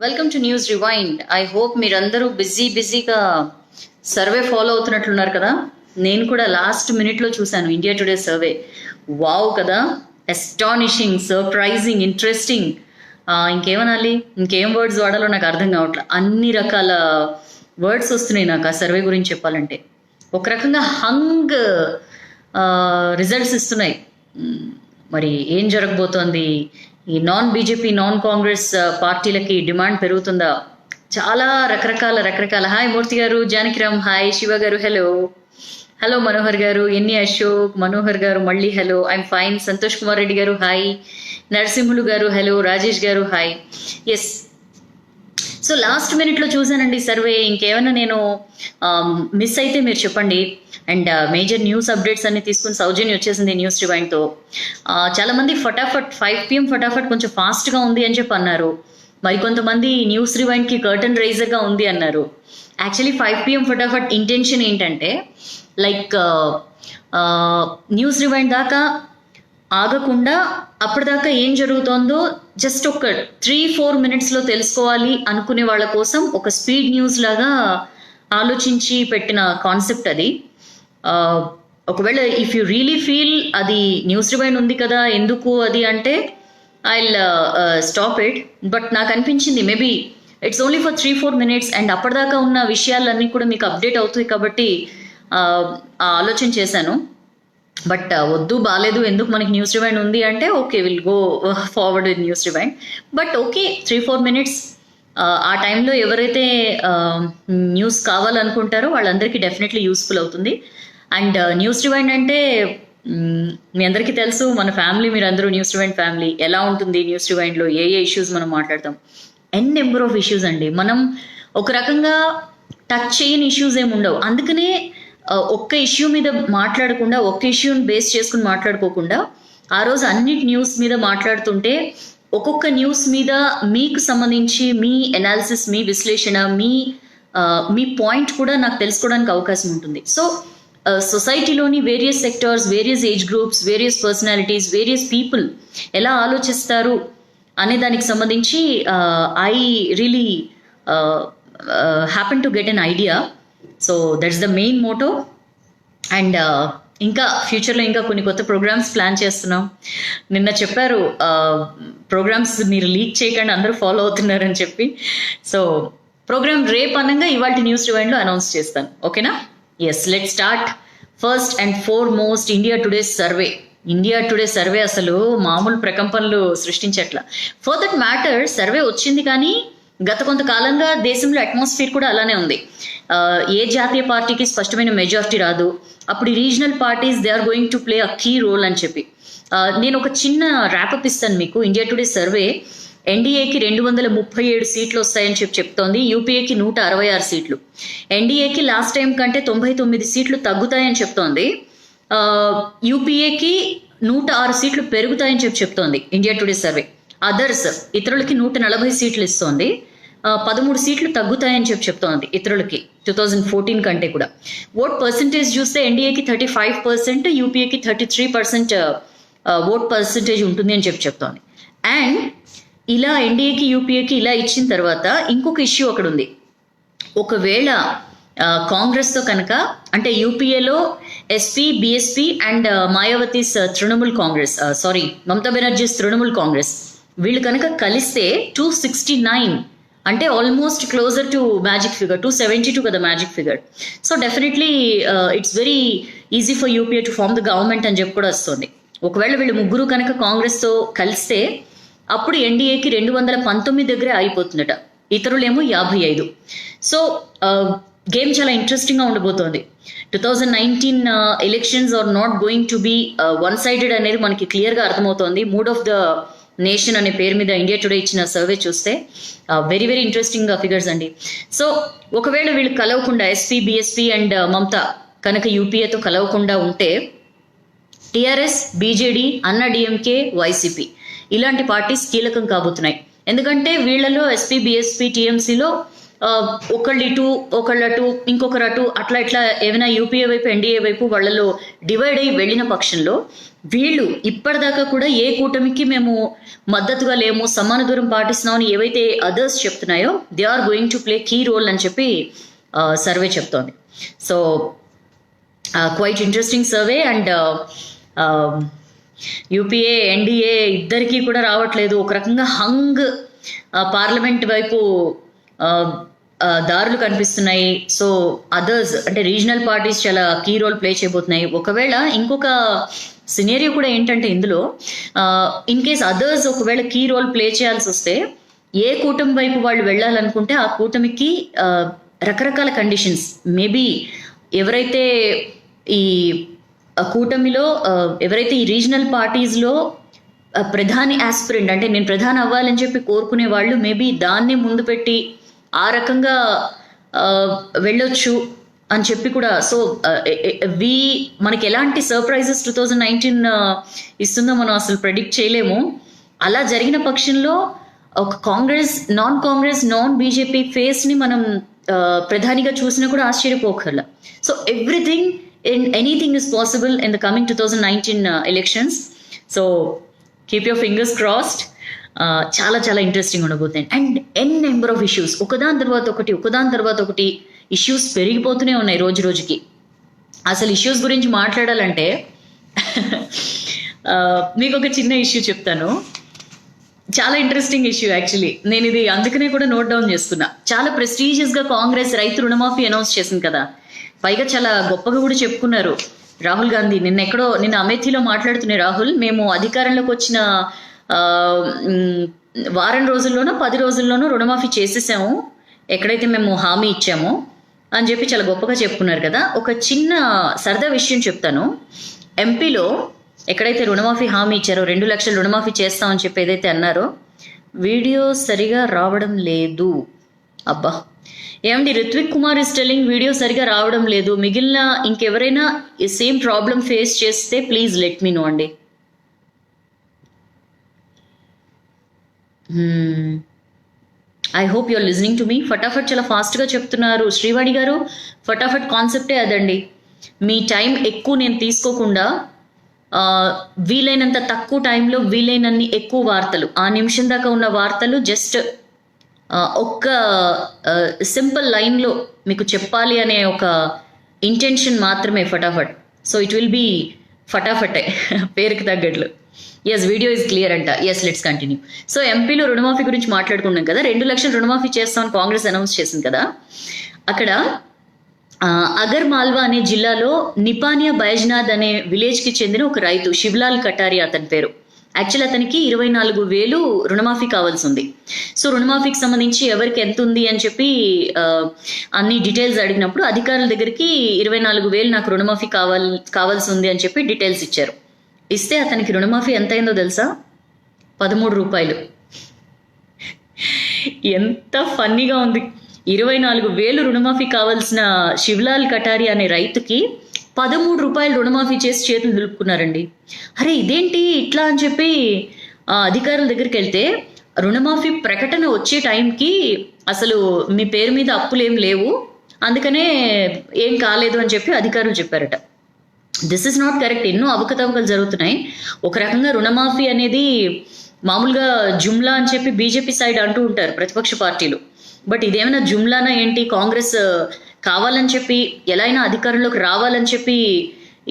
Welcome to news rewind. I hope మీరందరూ బిజీగా survey follow అవుతున్నట్లున్నారు కదా. నేను కూడా లాస్ట్ మినిట్లో చూశాను ఇండియా టుడే సర్వే. వావ్ కదా, అస్టానిషింగ్, సర్ప్రైజింగ్, ఇంట్రెస్టింగ్, ఇంకేమనాలి, ఇంకేం వర్డ్స్ వాడాలో నాకు అర్థం కావట్లేదు. అన్ని రకాల వర్డ్స్ వస్తున్నాయి నాకు ఆ సర్వే గురించి చెప్పాలంటే. ఒక రకంగా హంగ్ రిజల్ట్స్ ఇస్తున్నాయి. మరి ఏం జరగబోతోంది? ఈ నాన్ బీజేపీ, నాన్ కాంగ్రెస్ పార్టీలకి డిమాండ్ పెరుగుతుందా? చాలా రకరకాల. హాయ్ మూర్తి గారు, జానకిరామ్ హాయ్, శివ గారు హలో, హలో మనోహర్ గారు, ఎన్ని అశోక్, మనోహర్ గారు మళ్ళీ hello, I'm fine, Santosh Kumar Reddy గారు హాయ్, నరసింహులు గారు హలో, రాజేష్ గారు హాయ్. ఎస్, సో లాస్ట్ మినిట్లో చూసానండి సర్వే. ఇంకేమైనా నేను మిస్ అయితే మీరు చెప్పండి. అండ్ మేజర్ న్యూస్ అప్డేట్స్ అన్ని తీసుకుని సౌజన్య వచ్చేసింది న్యూస్ రివైండ్తో. చాలా మంది ఫటాఫట్ 5 PM ఫటాఫట్ కొంచెం ఫాస్ట్గా ఉంది అని చెప్పి అన్నారు. మరికొంతమంది న్యూస్ రివైండ్కి కర్టన్ రైజర్గా ఉంది అన్నారు. యాక్చువల్లీ 5 PM ఫటాఫట్ ఇంటెన్షన్ ఏంటంటే లైక్ న్యూస్ రివైండ్ దాకా ఆగకుండా అప్పటిదాకా ఏం జరుగుతోందో జస్ట్ ఒక 3-4 మినిట్స్లో తెలుసుకోవాలి అనుకునే వాళ్ళ కోసం ఒక స్పీడ్ న్యూస్ లాగా ఆలోచించి పెట్టిన కాన్సెప్ట్ అది. ఒకవేళ ఇఫ్ యూ రియలీ ఫీల్ అది న్యూస్ రివైండ్ ఉంది కదా ఎందుకు అది అంటే ఐ స్టాప్ ఇట్. బట్ నాకు అనిపించింది maybe it's only for 3-4 minutes and అప్పటిదాకా ఉన్న విషయాలన్నీ కూడా మీకు అప్డేట్ అవుతాయి కాబట్టి ఆలోచన చేశాను. బట్ వద్దు, బాగాలేదు, ఎందుకు మనకి న్యూస్ రివైండ్ ఉంది అంటే okay, will go forward with news rewind. But okay, 3-4 minutes ఆ టైంలో ఎవరైతే న్యూస్ కావాలనుకుంటారో వాళ్ళందరికీ డెఫినెట్లీ యూస్ఫుల్ అవుతుంది. అండ్ న్యూస్ రివైండ్ అంటే మీ అందరికీ తెలుసు, మన ఫ్యామిలీ, మీరు అందరూ న్యూస్ రివైండ్ ఫ్యామిలీ. ఎలా ఉంటుంది న్యూస్ రివైండ్లో, ఏ ఇష్యూస్ మనం మాట్లాడతాం? నెంబర్ ఆఫ్ ఇష్యూస్ అండి. మనం ఒక రకంగా టచ్ చేయని ఇష్యూస్ ఏమి ఉండవు. అందుకనే ఒక్క ఇష్యూ మీద మాట్లాడకుండా, ఒక్క ఇష్యూని బేస్ చేసుకుని మాట్లాడుకోకుండా ఆ రోజు అన్ని న్యూస్ మీద మాట్లాడుతుంటే ఒక్కొక్క న్యూస్ మీద మీకు సంబంధించి మీ ఎనాలిసిస్, మీ విశ్లేషణ, మీ పాయింట్ కూడా నాకు తెలుసుకోవడానికి అవకాశం ఉంటుంది. సో సొసైటీలోని various sectors, various age groups, various personalities, various people ఎలా ఆలోచిస్తారు అనే దానికి సంబంధించి I really happen to get an idea. So that's the main motto. And ఇంకా ఫ్యూచర్లో ఇంకా కొన్ని కొత్త ప్రోగ్రామ్స్ ప్లాన్ చేస్తున్నాం. నిన్న చెప్పారు ప్రోగ్రామ్స్ మీరు లీక్ చేయకుండా అందరూ ఫాలో అవుతున్నారని చెప్పి. సో ప్రోగ్రామ్ రేపు అనగా ఇవాళ న్యూస్ రివైండ్లో అనౌన్స్ చేస్తాను, ఓకేనా? Yes, let start. First and foremost India Today survey. India Today survey అసలు మామూలు ప్రకంపనలు సృష్టించట్ల. ఫర్ దట్ మ్యాటర్ సర్వే వచ్చింది, కానీ గత కొంతకాలంగా దేశంలో అట్మాస్ఫియర్ కూడా అలానే ఉంది. ఏ జాతీయ పార్టీకి స్పష్టమైన మెజారిటీ రాదు. అప్పుడు regional parties they are going to play a key role అని చెప్పి నేను ఒక చిన్న ర్యాపప్ ఇస్తాను మీకు. ఇండియా టుడే సర్వే ఎన్డీఏకి 237 సీట్లు వస్తాయని చెప్తోంది. యూపీఏకి 166 సీట్లు. ఎన్డీఏకి లాస్ట్ టైం కంటే 99 సీట్లు తగ్గుతాయని చెప్తోంది. యూపీఏకి 106 సీట్లు పెరుగుతాయని చెప్తోంది ఇండియా టుడే సర్వే. అదర్స్ ఇతరులకి 140 సీట్లు ఇస్తోంది. 13 సీట్లు తగ్గుతాయని చెప్తోంది ఇతరులకి 2014 కంటే కూడా. ఓట్ పర్సంటేజ్ చూస్తే ఎన్డీఏకి 35%, యూపీఏకి 33% ఓట్ పర్సంటేజ్ ఉంటుంది అని చెప్తోంది. అండ్ ఇలా ఎన్డీఏకి, యూపీఏకి ఇలా ఇచ్చిన తర్వాత ఇంకొక ఇష్యూ అక్కడ ఉంది. ఒకవేళ కాంగ్రెస్తో కనుక, అంటే యూపీఏలో SP, BSP and Mayawati's Trinamool Congress, Mamata Banerjee's Trinamool Congress, వీళ్ళు కనుక కలిస్తే 269, అంటే almost closer to magic figure, 272 కదా magic figure. So definitely it's very easy for UPA to form the government అని చెప్పి కూడా వస్తుంది. ఒకవేళ వీళ్ళు ముగ్గురు కనుక కాంగ్రెస్తో కలిస్తే అప్పుడు ఎన్డీఏకి 219 దగ్గరే అయిపోతుందట, ఇతరులేమో 55. సో గేమ్ చాలా ఇంట్రెస్టింగ్గా ఉండబోతోంది. 2019 elections are not going to be one sided అనేది మనకి క్లియర్గా అర్థమవుతోంది. మూడ్ ఆఫ్ ద నేషన్ అనే పేరు మీద ఇండియా టుడే ఇచ్చిన సర్వే చూస్తే వెరీ వెరీ ఇంట్రెస్టింగ్ ఫిగర్స్ అండి. సో ఒకవేళ వీళ్ళు కలవకుండా, ఎస్పీ, బీఎస్పీ అండ్ మమతా కనుక యూపీఏతో కలవకుండా ఉంటే టీఆర్ఎస్, బీజేడీ, అన్నా డిఎంకే, వైసీపీ ఇలాంటి పార్టీస్ కీలకం కాబోతున్నాయి. ఎందుకంటే వీళ్లలో ఎస్పీ, బీఎస్పీ, టీఎంసీలో ఒకళ్ళు ఇటు ఒకళ్ళు అటు ఇంకొకరు అటు అట్లా ఇట్లా ఏమైనా యూపీఏ వైపు ఎన్డీఏ వైపు వాళ్ళలో డివైడ్ అయ్యి వెళ్ళిన పక్షంలో వీళ్ళు ఇప్పటిదాకా కూడా ఏ కూటమికి మేము మద్దతుగా లేము, సమాన దూరం పాటిస్తున్నామని ఏవైతే అదర్స్ చెప్తున్నాయో they are going to play key role అని చెప్పి సర్వే చెప్తోంది. So quite interesting survey. And UPA NDA ఇద్దరికీ కూడా రావట్లేదు. ఒక రకంగా హంగ్ పార్లమెంట్ వైపు దారులు కనిపిస్తున్నాయి. సో అదర్స్ అంటే రీజనల్ పార్టీస్ చాలా కీ రోల్ ప్లే చేయబోతున్నాయి. ఒకవేళ ఇంకొక సినేరియో కూడా ఏంటంటే ఇందులో ఇన్ కేస్ అదర్స్ ఒకవేళ కీ రోల్ ప్లే చేయాల్సి వస్తే ఏ కూటమి వైపు వాళ్ళు వెళ్ళాలనుకుంటే ఆ కూటమికి రకరకాల కండిషన్స్ మేబీ ఎవరైతే ఈ కూటమిలో ఎవరైతే ఈ రీజనల్ పార్టీస్లో ప్రధాని ఆస్పిరెంట్ అంటే నేను ప్రధాని అవ్వాలని చెప్పి కోరుకునే వాళ్ళు మేబీ దాన్ని ముందు పెట్టి ఆ రకంగా వెళ్ళొచ్చు అని చెప్పి కూడా. సో మనకి ఎలాంటి సర్ప్రైజెస్ 2019 ఇస్తుందో మనం అసలు ప్రెడిక్ట్ చేయలేము. అలా జరిగిన పక్షంలో ఒక కాంగ్రెస్ నాన్ బీజేపీ ఫేస్ని మనం ప్రధానిగా చూసినా కూడా ఆశ్చర్యపోకర్లా. So anything is possible in the coming 2019 elections. So keep your fingers crossed. చాలా చాలా ఇంట్రెస్టింగ్ ఉండబోతుంది. అండ్ నెంబర్ ఆఫ్ ఇష్యూస్ ఒకదాని తర్వాత ఒకటి ఇష్యూస్ పెరిగిపోతూనే ఉన్నాయి రోజు రోజుకి. అసలు ఇష్యూస్ గురించి మాట్లాడాలంటే మీకు ఒక చిన్న ఇష్యూ చెప్తాను. చాలా ఇంట్రెస్టింగ్ ఇష్యూ యాక్చువల్లీ. నేను ఇది అందుకనే కూడా నోట్ డౌన్ చేసుకున్నా. చాలా ప్రెస్టీజియస్గా కాంగ్రెస్ రైతు రుణమాఫీ అనౌన్స్ చేసింది కదా. పైగా చాలా గొప్పగా కూడా చెప్పుకున్నారు రాహుల్ గాంధీ. నిన్న అమేథీలో మాట్లాడుతున్న రాహుల్, మేము అధికారంలోకి వచ్చిన వారం రోజుల్లోనో 10 రోజుల్లోనో రుణమాఫీ చేసేసాము ఎక్కడైతే మేము హామీ ఇచ్చామో అని చెప్పి చాలా గొప్పగా చెప్పుకున్నారు కదా. ఒక చిన్న సరదా విషయం చెప్తాను. ఎంపీలో ఎక్కడైతే రుణమాఫీ హామీ ఇచ్చారో 2 లక్షలు రుణమాఫీ చేస్తామని చెప్పి ఏదైతే అన్నారో వీడియో సరిగా రావడం లేదు. అబ్బా ఏమండి, Ritvik Kumar is telling video సరిగా రావడం లేదు. మిగిలిన ఇంకెవరైనా సేమ్ ప్రాబ్లం ఫేస్ చేస్తే ప్లీజ్ లెట్ మీ నో అండి. I hope you're listening to me. ఫటాఫట్ చాలా ఫాస్ట్గా చెప్తున్నారు శ్రీవాణి గారు. ఫటాఫట్ కాన్సెప్టే అదండి. మీ టైం ఎక్కువ నేను తీసుకోకుండా వీలైనంత తక్కువ టైంలో వీలైనన్ని ఎక్కువ వార్తలు, ఆ నిమిషం దాకా ఉన్న వార్తలు జస్ట్ ఒక్క సింపుల్ లైన్లో మీకు చెప్పాలి అనే ఒక ఇంటెన్షన్ మాత్రమే ఫటాఫట్. సో ఇట్ విల్ బీ ఫటాఫటే పేరుకి తగ్గట్లు. ఎస్, వీడియో ఇస్ క్లియర్ అంట. Yes, let's continue. సో ఎంపీలో రుణమాఫీ గురించి మాట్లాడుకున్నాం కదా. 2 లక్షలు రుణమాఫీ చేస్తామని కాంగ్రెస్ అనౌన్స్ చేసింది కదా. అక్కడ అగర్ మాల్వా అనే జిల్లాలో నిపానియా బైజ్నాథ్ అనే విలేజ్కి చెందిన ఒక రైతు శివలాల్ కటారి అతని పేరు. యాక్చువల్ అతనికి 24,000 రుణమాఫీ కావాల్సి ఉంది. సో రుణమాఫీకి సంబంధించి ఎవరికి ఎంత ఉంది అని చెప్పి అన్ని డీటెయిల్స్ అడిగినప్పుడు అధికారుల దగ్గరికి 24,000 నాకు రుణమాఫీ కావాల్సి ఉంది అని చెప్పి డీటెయిల్స్ ఇచ్చారు. ఇస్తే అతనికి రుణమాఫీ ఎంత అయిందో తెలుసా? 13 రూపాయలు. ఎంత ఫన్నీగా ఉంది. 24,000 రుణమాఫీ కావాల్సిన శివలాల్ కటారి అనే రైతుకి 13 రూపాయలు రుణమాఫీ చేసి చేతులు దులుపుకున్నారండి. అరే ఇదేంటి ఇట్లా అని చెప్పి అధికారుల దగ్గరికి వెళ్తే రుణమాఫీ ప్రకటన వచ్చే టైంకి అసలు మీ పేరు మీద అప్పులు ఏం లేవు, అందుకనే ఏం కాలేదు అని చెప్పి అధికారులు చెప్పారట. This is not correct. ఎన్నో అవకతవకలు జరుగుతున్నాయి. ఒక రకంగా రుణమాఫీ అనేది మామూలుగా జుమ్లా అని చెప్పి బీజేపీ సైడ్ అంటూ ఉంటారు ప్రతిపక్ష పార్టీలు. బట్ ఇదేమైనా జుమ్లానా ఏంటి? కాంగ్రెస్ కావాలని చెప్పి ఎలా అయినా అధికారంలోకి రావాలని చెప్పి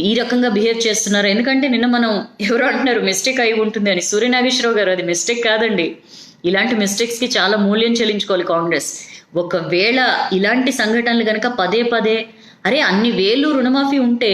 ఈ రకంగా బిహేవ్ చేస్తున్నారు. ఎందుకంటే నిన్న మనం ఎవరు అంటున్నారు మిస్టేక్ అయి ఉంటుంది అని. సూర్యనాగేశ్వరరావు గారు, అది మిస్టేక్ కాదండి. ఇలాంటి మిస్టేక్స్కి చాలా మూల్యం చెల్లించుకోవాలి కాంగ్రెస్. ఒకవేళ ఇలాంటి సంఘటనలు కనుక పదే పదే అరే అన్ని వేలు రుణమాఫీ ఉంటే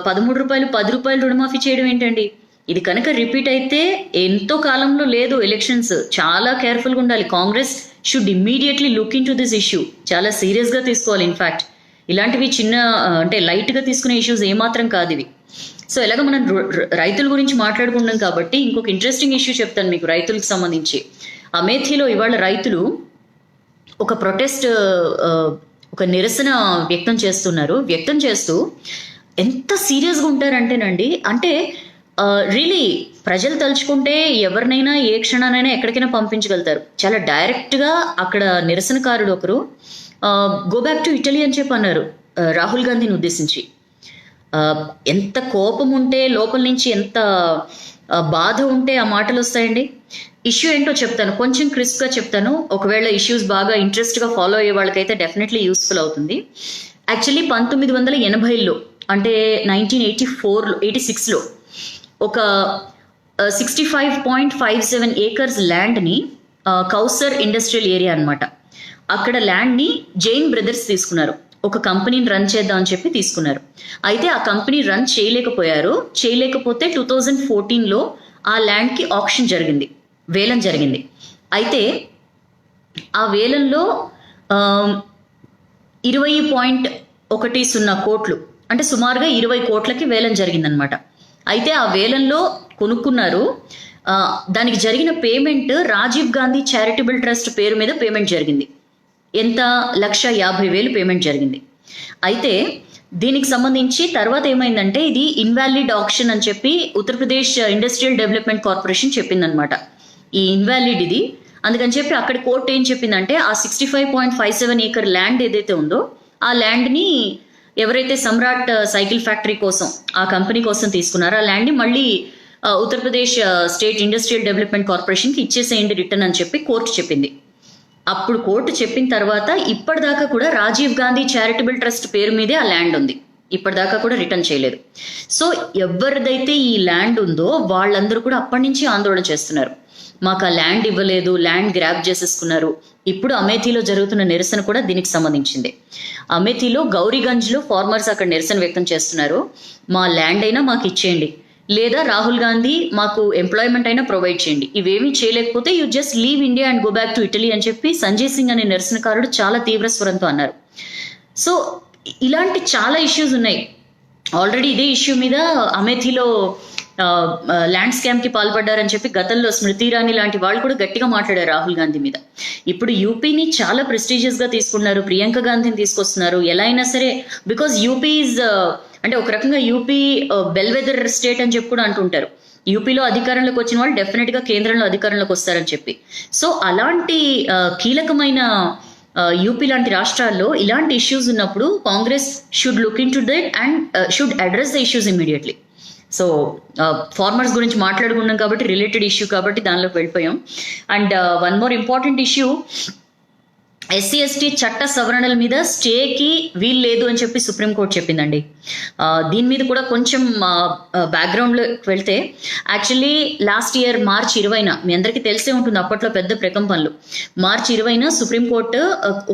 13 రూపాయలు 10 రూపాయలు రుణమాఫీ చేయడం ఏంటండి? ఇది కనుక రిపీట్ అయితే ఎంతో కాలంలో లేదు ఎలక్షన్స్. చాలా కేర్ఫుల్గా ఉండాలి. Congress should immediately look in to this issue. చాలా సీరియస్గా తీసుకోవాలి. ఇన్ఫ్యాక్ట్ ఇలాంటివి చిన్న అంటే లైట్గా తీసుకునే ఇష్యూస్ ఏమాత్రం కాదు ఇవి. సో ఎలాగ మనం రైతుల గురించి మాట్లాడుకుంటున్నాం కాబట్టి ఇంకొక ఇంట్రెస్టింగ్ ఇష్యూ చెప్తాను మీకు రైతులకు సంబంధించి. అమేథీలో ఇవాళ రైతులు ఒక ప్రొటెస్ట్, ఒక నిరసన వ్యక్తం చేస్తూ ఎంత సీరియస్గా ఉంటారంటేనండి, అంటే రియలీ ప్రజలు తలుచుకుంటే ఎవరినైనా ఏ క్షణానైనా ఎక్కడికైనా పంపించగలుగుతారు. చాలా డైరెక్ట్గా అక్కడ నిరసనకారుడు ఒకరు గో బ్యాక్ టు ఇటలీ అని చెప్పి అన్నారు రాహుల్ గాంధీని ఉద్దేశించి. ఎంత కోపం ఉంటే లోపల నుంచి ఎంత బాధ ఉంటే ఆ మాటలు వస్తాయండి. ఇష్యూ ఏంటో చెప్తాను, కొంచెం క్రిస్ప్గా చెప్తాను. ఒకవేళ ఇష్యూస్ బాగా ఇంట్రెస్ట్గా ఫాలో అయ్యే వాళ్ళకైతే డెఫినెట్లీ యూస్ఫుల్ అవుతుంది. యాక్చువల్లీ 1980లో అంటే 1986లో ఒక 65.57 ఏకర్స్ ల్యాండ్ని కౌసర్ ఇండస్ట్రియల్ ఏరియా అనమాట, అక్కడ ల్యాండ్ని జైన్ బ్రదర్స్ తీసుకున్నారు. ఒక కంపెనీని రన్ చేద్దాం అని చెప్పి తీసుకున్నారు. అయితే ఆ కంపెనీ రన్ చేయలేకపోతే 2014లో ఆ ల్యాండ్కి ఆప్షన్ జరిగింది, వేలం జరిగింది. అయితే ఆ వేలంలో 20.10 కోట్లు అంటే సుమారుగా 20 కోట్లకి వేలం జరిగిందనమాట. అయితే ఆ వేలంలో కొనుక్కున్నారు. దానికి జరిగిన payment Rajiv Gandhi charitable trust పేరు మీద పేమెంట్ జరిగింది. ఎంత? 1,50,000 పేమెంట్ జరిగింది. అయితే దీనికి సంబంధించి తర్వాత ఏమైందంటే ఇది ఇన్వాలిడ్ ఆప్షన్ అని చెప్పి ఉత్తరప్రదేశ్ ఇండస్ట్రియల్ డెవలప్మెంట్ కార్పొరేషన్ చెప్పిందనమాట. ఈ ఇన్వాలిడ్ ఇది, అందుకని చెప్పి అక్కడ కోర్టు ఏం చెప్పిందంటే ఆ 65.57 ఏకర్ ల్యాండ్ ఏదైతే ఉందో ఆ ల్యాండ్ని ఎవరైతే సమ్రాట్ సైకిల్ ఫ్యాక్టరీ కోసం ఆ కంపెనీ కోసం తీసుకున్నారో ఆ ల్యాండ్ని మళ్ళీ ఉత్తరప్రదేశ్ స్టేట్ ఇండస్ట్రియల్ డెవలప్మెంట్ కార్పొరేషన్కి ఇచ్చేసేయండి రిటర్న్ అని చెప్పి కోర్టు చెప్పింది. అప్పుడు కోర్టు చెప్పిన తర్వాత ఇప్పటిదాకా కూడా రాజీవ్ గాంధీ చారిటబుల్ ట్రస్ట్ పేరు మీదే ఆ ల్యాండ్ ఉంది, ఇప్పటిదాకా కూడా రిటర్న్ చేయలేదు. సో ఎవరిదైతే ఈ ల్యాండ్ ఉందో వాళ్ళందరూ కూడా అప్పటి నుంచి ఆందోళన చేస్తున్నారు, మాకు ఆ ల్యాండ్ ఇవ్వలేదు, ల్యాండ్ గ్రాబ్ చేసేసుకున్నారు. ఇప్పుడు అమేథీలో జరుగుతున్న నిరసన కూడా దీనికి సంబంధించింది. అమేథీలో గౌరీగంజ్లో ఫార్మర్స్ అక్కడ నిరసన వ్యక్తం చేస్తున్నారు, మా ల్యాండ్ అయినా మాకు ఇచ్చేయండి, లేదా రాహుల్ గాంధీ మాకు ఎంప్లాయ్మెంట్ అయినా ప్రొవైడ్ చేయండి, ఇవేమీ చేయలేకపోతే you just leave India and go back to Italy అని చెప్పి సంజయ్ సింగ్ అనే నిరసనకారుడు చాలా తీవ్ర స్వరంతో అన్నారు. సో ఇలాంటి చాలా ఇష్యూస్ ఉన్నాయి. ఆల్రెడీ ఇదే ఇష్యూ మీద అమేథీలో ల్యాండ్ స్కామ్కి పాల్పడ్డారని చెప్పి గతంలో స్మృతి ఇరానీ లాంటి వాళ్ళు కూడా గట్టిగా మాట్లాడారు రాహుల్ గాంధీ మీద. ఇప్పుడు యూపీని చాలా ప్రెస్టీజియస్గా తీసుకున్నారు, ప్రియాంక గాంధీని తీసుకొస్తున్నారు ఎలా అయినా సరే. బికాజ్ యూపీ ఈజ్ అంటే ఒక రకంగా యూపీ బెల్వెదర్ స్టేట్ అని చెప్పి కూడా అంటుంటారు. యూపీలో అధికారంలోకి వచ్చిన వాళ్ళు డెఫినెట్గా కేంద్రంలో అధికారంలోకి వస్తారని చెప్పి. సో అలాంటి కీలకమైన యూపీ లాంటి రాష్ట్రాల్లో ఇలాంటి ఇష్యూస్ ఉన్నప్పుడు Congress should look in to that and should address the issues immediately. So farmers గురించి మాట్లాడుకున్నాం కాబట్టి రిలేటెడ్ ఇష్యూ కాబట్టి దానిలోకి వెళ్ళిపోయాం. And one more important issue, SC ST చట్ట సవరణల మీద స్టేకి వీలు లేదు అని చెప్పి సుప్రీంకోర్టు చెప్పిందండి. దీని మీద కూడా కొంచెం బ్యాక్గ్రౌండ్లోకి వెళ్తే యాక్చువల్లీ లాస్ట్ ఇయర్ March 20న మీ అందరికీ తెలిసే ఉంటుంది, అప్పట్లో పెద్ద ప్రకంపనలు. March 20న సుప్రీంకోర్టు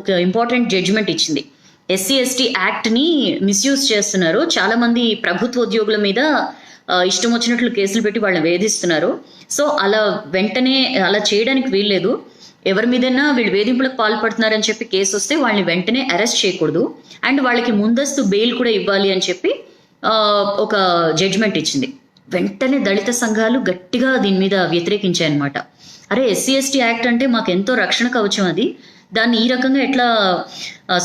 ఒక ఇంపార్టెంట్ జడ్జిమెంట్ ఇచ్చింది. ఎస్సీ ఎస్టీ యాక్ట్ని మిస్యూజ్ చేస్తున్నారు, చాలామంది ప్రభుత్వ ఉద్యోగుల మీద ఇష్టం వచ్చినట్లు కేసులు పెట్టి వాళ్ళని వేధిస్తున్నారు. సో అలా వెంటనే అలా చేయడానికి వీల్లేదు, ఎవరి మీదైనా వీళ్ళు వేధింపులకు పాల్పడుతున్నారని చెప్పి కేసు వస్తే వాళ్ళని వెంటనే అరెస్ట్ చేయకూడదు అండ్ వాళ్ళకి ముందస్తు బెయిల్ కూడా ఇవ్వాలి అని చెప్పి ఒక జడ్జిమెంట్ ఇచ్చింది. వెంటనే దళిత సంఘాలు గట్టిగా దీని మీద వ్యతిరేకించాయన్నమాట. అరే ఎస్సీ ఎస్టీ యాక్ట్ అంటే మాకు ఎంతో రక్షణ కవచం, అది దాన్ని ఈ రకంగా ఎట్లా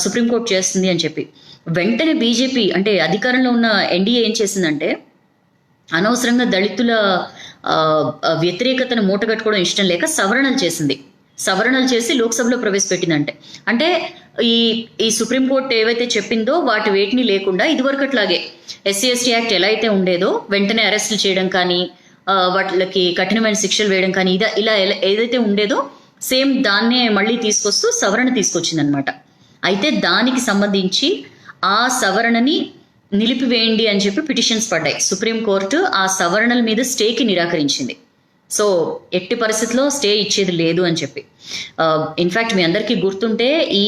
సుప్రీంకోర్టు చేస్తుంది అని చెప్పి వెంటనే బీజేపీ అంటే అధికారంలో ఉన్న ఎన్డీఏ ఏం చేసిందంటే అనవసరంగా దళితుల వ్యతిరేకతను మూటగట్టుకోవడం ఇష్టం లేక సవరణలు చేసి లోక్సభలో ప్రవేశపెట్టిందంటే అంటే ఈ సుప్రీంకోర్టు ఏవైతే చెప్పిందో వాటి వేటిని లేకుండా ఇదివరకట్లాగే ఎస్సీ ఎస్టీ యాక్ట్ ఎలా అయితే ఉండేదో వెంటనే అరెస్టులు చేయడం కానీ వాటికి కఠినమైన శిక్షలు వేయడం కానీ ఇలా ఏదైతే ఉండేదో సేమ్ దాన్నే మళ్ళీ తీసుకొస్తూ సవరణ తీసుకొచ్చిందనమాట. అయితే దానికి సంబంధించి ఆ సవరణని నిలిపివేయండి అని చెప్పి పిటిషన్స్ పడ్డాయి. సుప్రీంకోర్టు ఆ సవరణల మీద స్టేకి నిరాకరించింది. సో ఎట్టి పరిస్థితుల్లో స్టే ఇచ్చేది లేదు అని చెప్పి. ఇన్ఫ్యాక్ట్ మీ అందరికీ గుర్తుంటే ఈ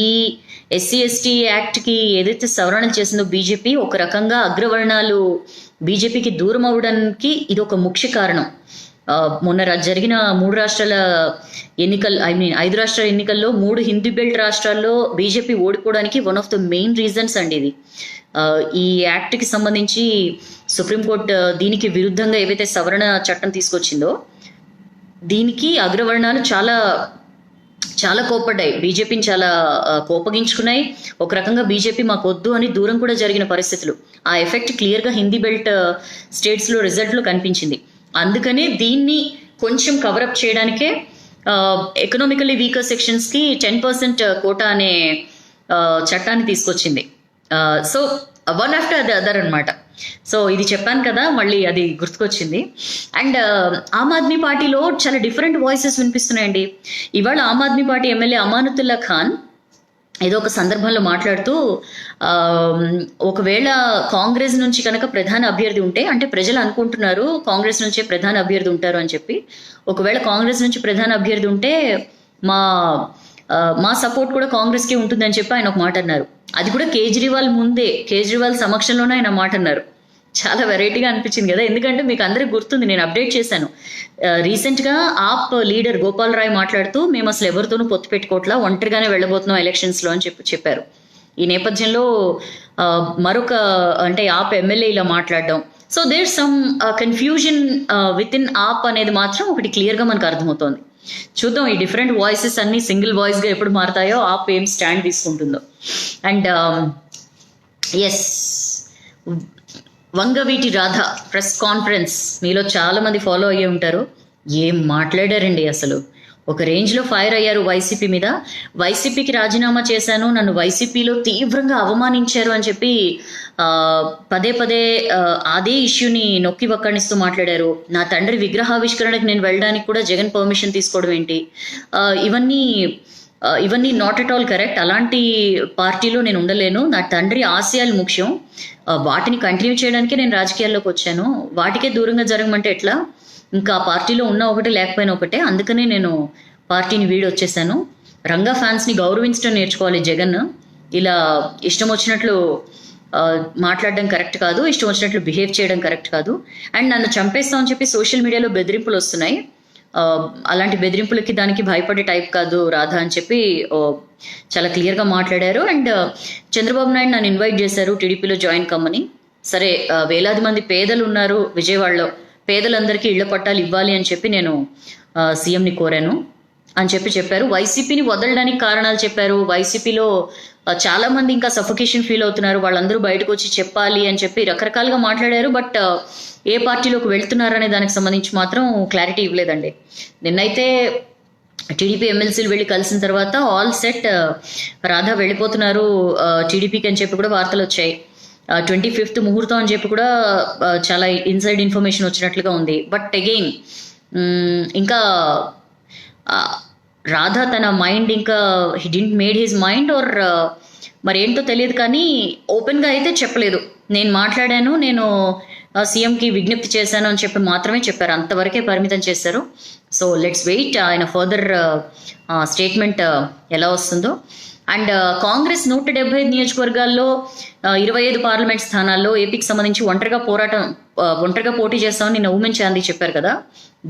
ఎస్సీ ఎస్టీ యాక్ట్కి ఏదైతే సవరణలు చేసిందో బీజేపీ, ఒక రకంగా అగ్రవర్ణాలు బీజేపీకి దూరం అవడానికి ఇది ఒక ముఖ్య కారణం. మొన్న జరిగిన 3 రాష్ట్రాల ఎన్నికలు 5 రాష్ట్రాల ఎన్నికల్లో 3 హిందీ బెల్ట్ రాష్ట్రాల్లో బీజేపీ ఓడిపోవడానికి one of the main reasons అండి ఇది. ఈ యాక్ట్కి సంబంధించి సుప్రీంకోర్టు దీనికి విరుద్ధంగా ఏవైతే సవరణ చట్టం తీసుకొచ్చిందో దీనికి అగ్రవర్ణాలు చాలా చాలా కోప్పడ్డాయి, బీజేపీని చాలా కోపగించుకున్నాయి. ఒక రకంగా బీజేపీ మాకు వద్దు అని దూరం కూడా జరిగిన పరిస్థితులు. ఆ ఎఫెక్ట్ క్లియర్గా హిందీ బెల్ట్ స్టేట్స్లో రిజల్ట్లో కనిపించింది. అందుకనే దీన్ని కొంచెం కవరప్ చేయడానికే ఎకనామికల్లీ వీకర్ సెక్షన్స్కి 10% కోటా అనే చట్టాన్ని తీసుకొచ్చింది. So one after the other అనమాట. సో ఇది చెప్పాను కదా, మళ్ళీ అది గుర్తుకొచ్చింది. అండ్ ఆమ్ ఆద్మీ పార్టీలో చాలా డిఫరెంట్ వాయిసెస్ వినిపిస్తున్నాయండి. ఇవాళ ఆమ్ ఆద్మీ పార్టీ ఎమ్మెల్యే అమానుతుల్లా ఖాన్ ఏదో ఒక సందర్భంలో మాట్లాడుతూ ఒకవేళ కాంగ్రెస్ నుంచి కనుక ప్రధాన అభ్యర్థి ఉంటే, అంటే ప్రజలు అనుకుంటున్నారు కాంగ్రెస్ నుంచే ప్రధాన అభ్యర్థి ఉంటారు అని చెప్పి, ఒకవేళ కాంగ్రెస్ నుంచి ప్రధాన అభ్యర్థి ఉంటే మా సపోర్ట్ కూడా కాంగ్రెస్కి ఉంటుందని చెప్పి ఆయన ఒక మాట అన్నారు. అది కూడా కేజ్రీవాల్ సమక్షంలోనే ఆయన మాట అన్నారు. చాలా వెరైటీగా అనిపించింది కదా, ఎందుకంటే మీకు అందరికి గుర్తుంది, నేను అప్డేట్ చేశాను రీసెంట్గా. ఆప్ లీడర్ గోపాల్ రాయ్ మాట్లాడుతూ మేము అసలు ఎవరితోనూ పొత్తు పెట్టుకోవట్లా, ఒంటరిగానే వెళ్ళబోతున్నాం ఎలక్షన్స్లో అని చెప్పారు. ఈ నేపథ్యంలో మరొక అంటే ఆప్ ఎమ్మెల్యే ఇలా మాట్లాడడం, so there some confusion within AAP అనేది మాత్రం ఒకటి క్లియర్గా మనకు అర్థమవుతోంది. చూద్దాం ఈ డిఫరెంట్ వాయిసెస్ అన్ని సింగిల్ వాయిస్గా ఎప్పుడు మారుతాయో, ఆప్ ఏం స్టాండ్ తీసుకుంటుందో. And yes, Vangaveeti Radha press conference మీలో చాలా మంది ఫాలో అయ్యే ఉంటారు. ఏం మాట్లాడారండి అసలు, ఒక రేంజ్లో ఫైర్ అయ్యారు వైసీపీ మీద. వైసీపీకి రాజీనామా చేశాను, నన్ను వైసీపీలో తీవ్రంగా అవమానించారు అని చెప్పి పదే పదే అదే ఇష్యూని నొక్కి వక్కడిస్తూ మాట్లాడారు. నా తండ్రి విగ్రహావిష్కరణకు నేను వెళ్ళడానికి కూడా జగన్ పర్మిషన్ తీసుకోవడం ఏంటి, ఇవన్నీ నాట్ ఎట్ ఆల్ కరెక్ట్. అలాంటి పార్టీలో నేను ఉండలేను, నా తండ్రి ఆశయాలు ముఖ్యం, వాటిని కంటిన్యూ చేయడానికే నేను రాజకీయాల్లోకి వచ్చాను, వాటికే దూరంగా జరగమంటే ఎట్లా, ఇంకా పార్టీలో ఉన్న ఒకటే లేకపోయినా ఒకటే, అందుకనే నేను పార్టీని వచ్చేసాను. రంగా ఫ్యాన్స్ని గౌరవించడం నేర్చుకోవాలి జగన్, ఇలా ఇష్టం వచ్చినట్లు మాట్లాడడం కరెక్ట్ కాదు, ఇష్టం వచ్చినట్లు బిహేవ్ చేయడం కరెక్ట్ కాదు. అండ్ నన్ను చంపేస్తామని చెప్పి సోషల్ మీడియాలో బెదిరింపులు వస్తున్నాయి, అలాంటి బెదిరింపులకి దానికి భయపడే టైప్ కాదు రాధా అని చెప్పి చాలా క్లియర్గా మాట్లాడారు. అండ్ చంద్రబాబు నాయుడు నన్ను ఇన్వైట్ చేశారు టీడీపీలో జాయిన్ కమ్మని. సరే, వేలాది మంది పేదలు ఉన్నారు విజయవాడలో, పేదలందరికీ ఇళ్ల పట్టాలు ఇవ్వాలి అని చెప్పి నేను సీఎంని కోరాను అని చెప్పారు. వైసీపీని వదలడానికి కారణాలు చెప్పారు. వైసీపీలో చాలా మంది ఇంకా సఫోకేషన్ ఫీల్ అవుతున్నారు, వాళ్ళందరూ బయటకు వచ్చి చెప్పాలి అని చెప్పి రకరకాలుగా మాట్లాడారు. బట్ ఏ పార్టీలోకి వెళ్తున్నారనే దానికి సంబంధించి మాత్రం క్లారిటీ ఇవ్వలేదండి. నిన్నైతే టీడీపీ ఎమ్మెల్సీలు వెళ్ళి కలిసిన తర్వాత ఆల్ సెట్, రాధా వెళ్ళిపోతున్నారు టీడీపీకి అని చెప్పి కూడా వార్తలు వచ్చాయి. 25th ముహూర్తం అని చెప్పి కూడా చాలా ఇన్సైడ్ ఇన్ఫర్మేషన్ వచ్చినట్లుగా ఉంది. బట్ అగైన్ ఇంకా రాధా తన మైండ్ ఇంకా he didn't made his mind or మరి ఏంటో తెలియదు, కానీ ఓపెన్గా అయితే చెప్పలేదు. నేను మాట్లాడాను, నేను సీఎంకి విజ్ఞప్తి చేశాను అని చెప్పి మాత్రమే చెప్పారు, అంతవరకే పరిమితం చేశారు. సో లెట్స్ వెయిట్ ఆయన ఫర్దర్ స్టేట్మెంట్ ఎలా వస్తుందో. అండ్ కాంగ్రెస్ 175 నియోజకవర్గాల్లో 25 పార్లమెంట్ స్థానాల్లో ఏపీకి సంబంధించి ఒంటరిగా పోటీ చేస్తామని నిన్న ఉమెన్ చాందీ చెప్పారు కదా,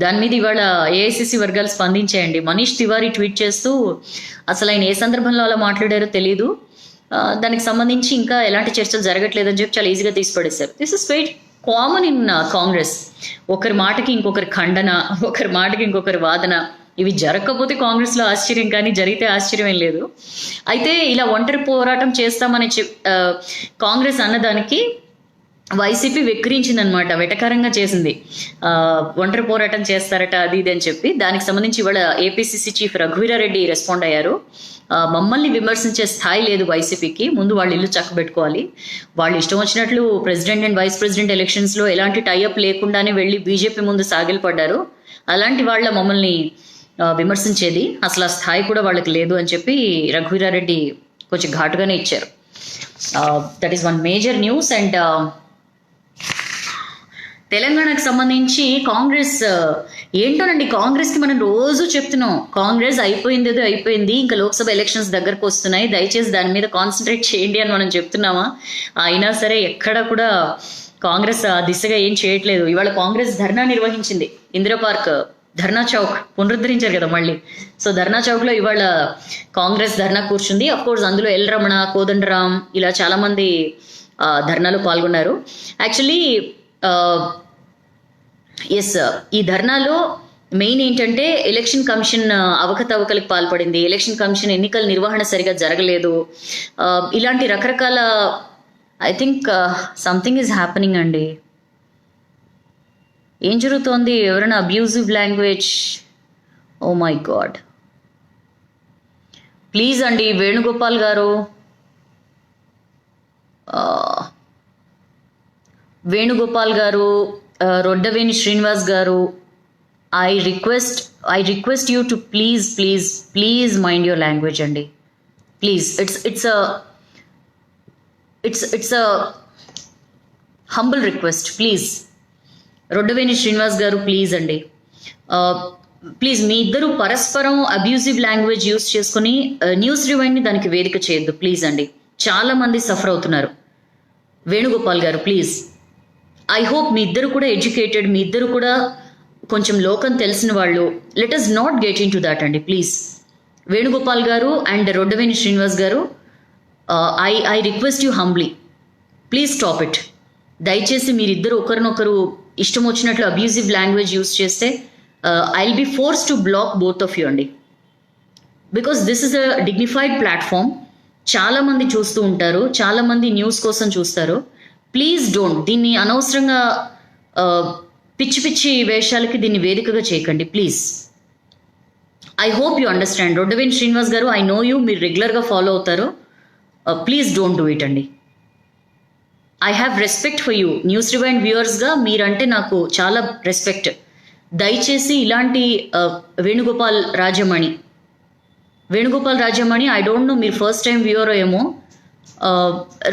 దాని మీద ఇవాళ ఏఐసిసి వర్గాలు స్పందించాయండి. మనీష్ తివారీ ట్వీట్ చేస్తూ అసలు ఆయన ఏ సందర్భంలో అలా మాట్లాడారో తెలీదు, దానికి సంబంధించి ఇంకా ఎలాంటి చర్చలు జరగట్లేదని చెప్పి చాలా ఈజీగా తీసిపడేశారు. This is quite common in Congress, ఒకరి మాటకి ఇంకొకరి ఖండన, ఒకరి మాటకి ఇంకొకరి వాదన, ఇవి జరగకపోతే కాంగ్రెస్లో ఆశ్చర్యం, కానీ జరిగితే ఆశ్చర్యం ఏం లేదు. అయితే ఇలా ఒంటరి పోరాటం చేస్తామని కాంగ్రెస్ అన్నదానికి వైసీపీ వెక్కిరించిందనమాట, వెటకారంగా చేసింది. ఒంటరి పోరాటం చేస్తారట అది ఇది అని చెప్పి. దానికి సంబంధించి ఇవాళ ఏపీసీసీ చీఫ్ రఘువీరారెడ్డి రెస్పాండ్ అయ్యారు. మమ్మల్ని విమర్శించే స్థాయి లేదు వైసీపీకి, ముందు వాళ్ళు ఇల్లు చక్కబెట్టుకోవాలి, వాళ్ళు ఇష్టం వచ్చినట్లు ప్రెసిడెంట్ అండ్ వైస్ ప్రెసిడెంట్ ఎలక్షన్స్లో ఎలాంటి టైఅప్ లేకుండానే వెళ్ళి బీజేపీ ముందు సాగిలపడ్డారు, అలాంటి వాళ్ళ మమ్మల్ని విమర్శించేది అసలు ఆ స్థాయి కూడా వాళ్ళకి లేదు అని చెప్పి రఘువీరారెడ్డి కొంచెం ఘాటుగానే ఇచ్చారు. That is one major news. And తెలంగాణకు సంబంధించి కాంగ్రెస్ ఏంటోనండి, కాంగ్రెస్కి మనం రోజు చెప్తున్నాం కాంగ్రెస్ అయిపోయింది, ఇంకా లోక్సభ ఎలక్షన్స్ దగ్గరకు వస్తున్నాయి, దయచేసి దాని మీద కాన్సన్ట్రేట్ చేయండి అని మనం చెప్తున్నామా, అయినా సరే ఎక్కడ కూడా కాంగ్రెస్ ఆ దిశగా ఏం చేయట్లేదు. ఇవాళ కాంగ్రెస్ ధర్నా నిర్వహించింది, ఇందిరా పార్క్ ధర్నా చౌక్ పునరుద్ధరించారు కదా మళ్ళీ. సో ధర్నా చౌక్లో ఇవాళ కాంగ్రెస్ ధర్నా కూర్చుంది. అఫ్ కోర్స్ అందులో ఎల్ రమణ, కోదండరామ్ ఇలా చాలామంది ధర్నాలో పాల్గొన్నారు. యాక్చువల్లీ ఎస్, ఈ ధర్నాలో మెయిన్ ఏంటంటే ఎలక్షన్ కమిషన్ అవకతవకలకు పాల్పడింది, ఎలక్షన్ కమిషన్ ఎన్నికల నిర్వహణ సరిగా జరగలేదు, ఇలాంటి రకరకాల I think something is happening అండి. ఏం జరుగుతోంది? ఎవరైనా abusive language? Oh my god, please అండి వేణుగోపాల్ గారు, వేణుగోపాల్ గారు, రొడ్డవేణి శ్రీనివాస్ గారు, I request you to please mind your language అండి. Please, it's a humble request. Please Roddaveni Srinivas గారు, ప్లీజ్ అండి, ప్లీజ్ మీ ఇద్దరు పరస్పరం అబ్యూజివ్ లాంగ్వేజ్ యూస్ చేసుకుని న్యూస్ రివైండ్ని దానికి వేదిక చేయొద్దు ప్లీజ్ అండి. చాలా మంది సఫర్ అవుతున్నారు. వేణుగోపాల్ గారు ప్లీజ్, ఐ హోప్ మీ ఇద్దరు కూడా ఎడ్యుకేటెడ్, మీ ఇద్దరు కూడా కొంచెం లోకం తెలిసిన వాళ్ళు. Let us not get into that అండి ప్లీజ్. వేణుగోపాల్ గారు అండ్ రొడ్డవేణి శ్రీనివాస్ గారు, I request you humbly, please stop it. దయచేసి మీరిద్దరు ఒకరినొకరు ఇష్టం వచ్చినట్లు అబ్యూజివ్ లాంగ్వేజ్ యూస్ చేస్తే I will be force to block both of you అండి. Because this is a dignified platform. చాలామంది చూస్తూ ఉంటారు, చాలామంది న్యూస్ కోసం చూస్తారు. ప్లీజ్ డోంట్, దీన్ని అనవసరంగా పిచ్చి పిచ్చి వేషాలకి దీన్ని వేదికగా చేయకండి please. I hope you understand. Roddaveni Srinivas గారు, ఐ నో యూ, మీరు రెగ్యులర్గా ఫాలో అవుతారు. ప్లీజ్ డోంట్ డూ ఇట్ అండి. I have respect for you. News rewind వ్యూవర్స్గా మీరంటే నాకు చాలా రెస్పెక్ట్. దయచేసి ఇలాంటి Venugopal Rajamani, I don't know మీరు ఫస్ట్ టైం వ్యూవర్ ఏమో.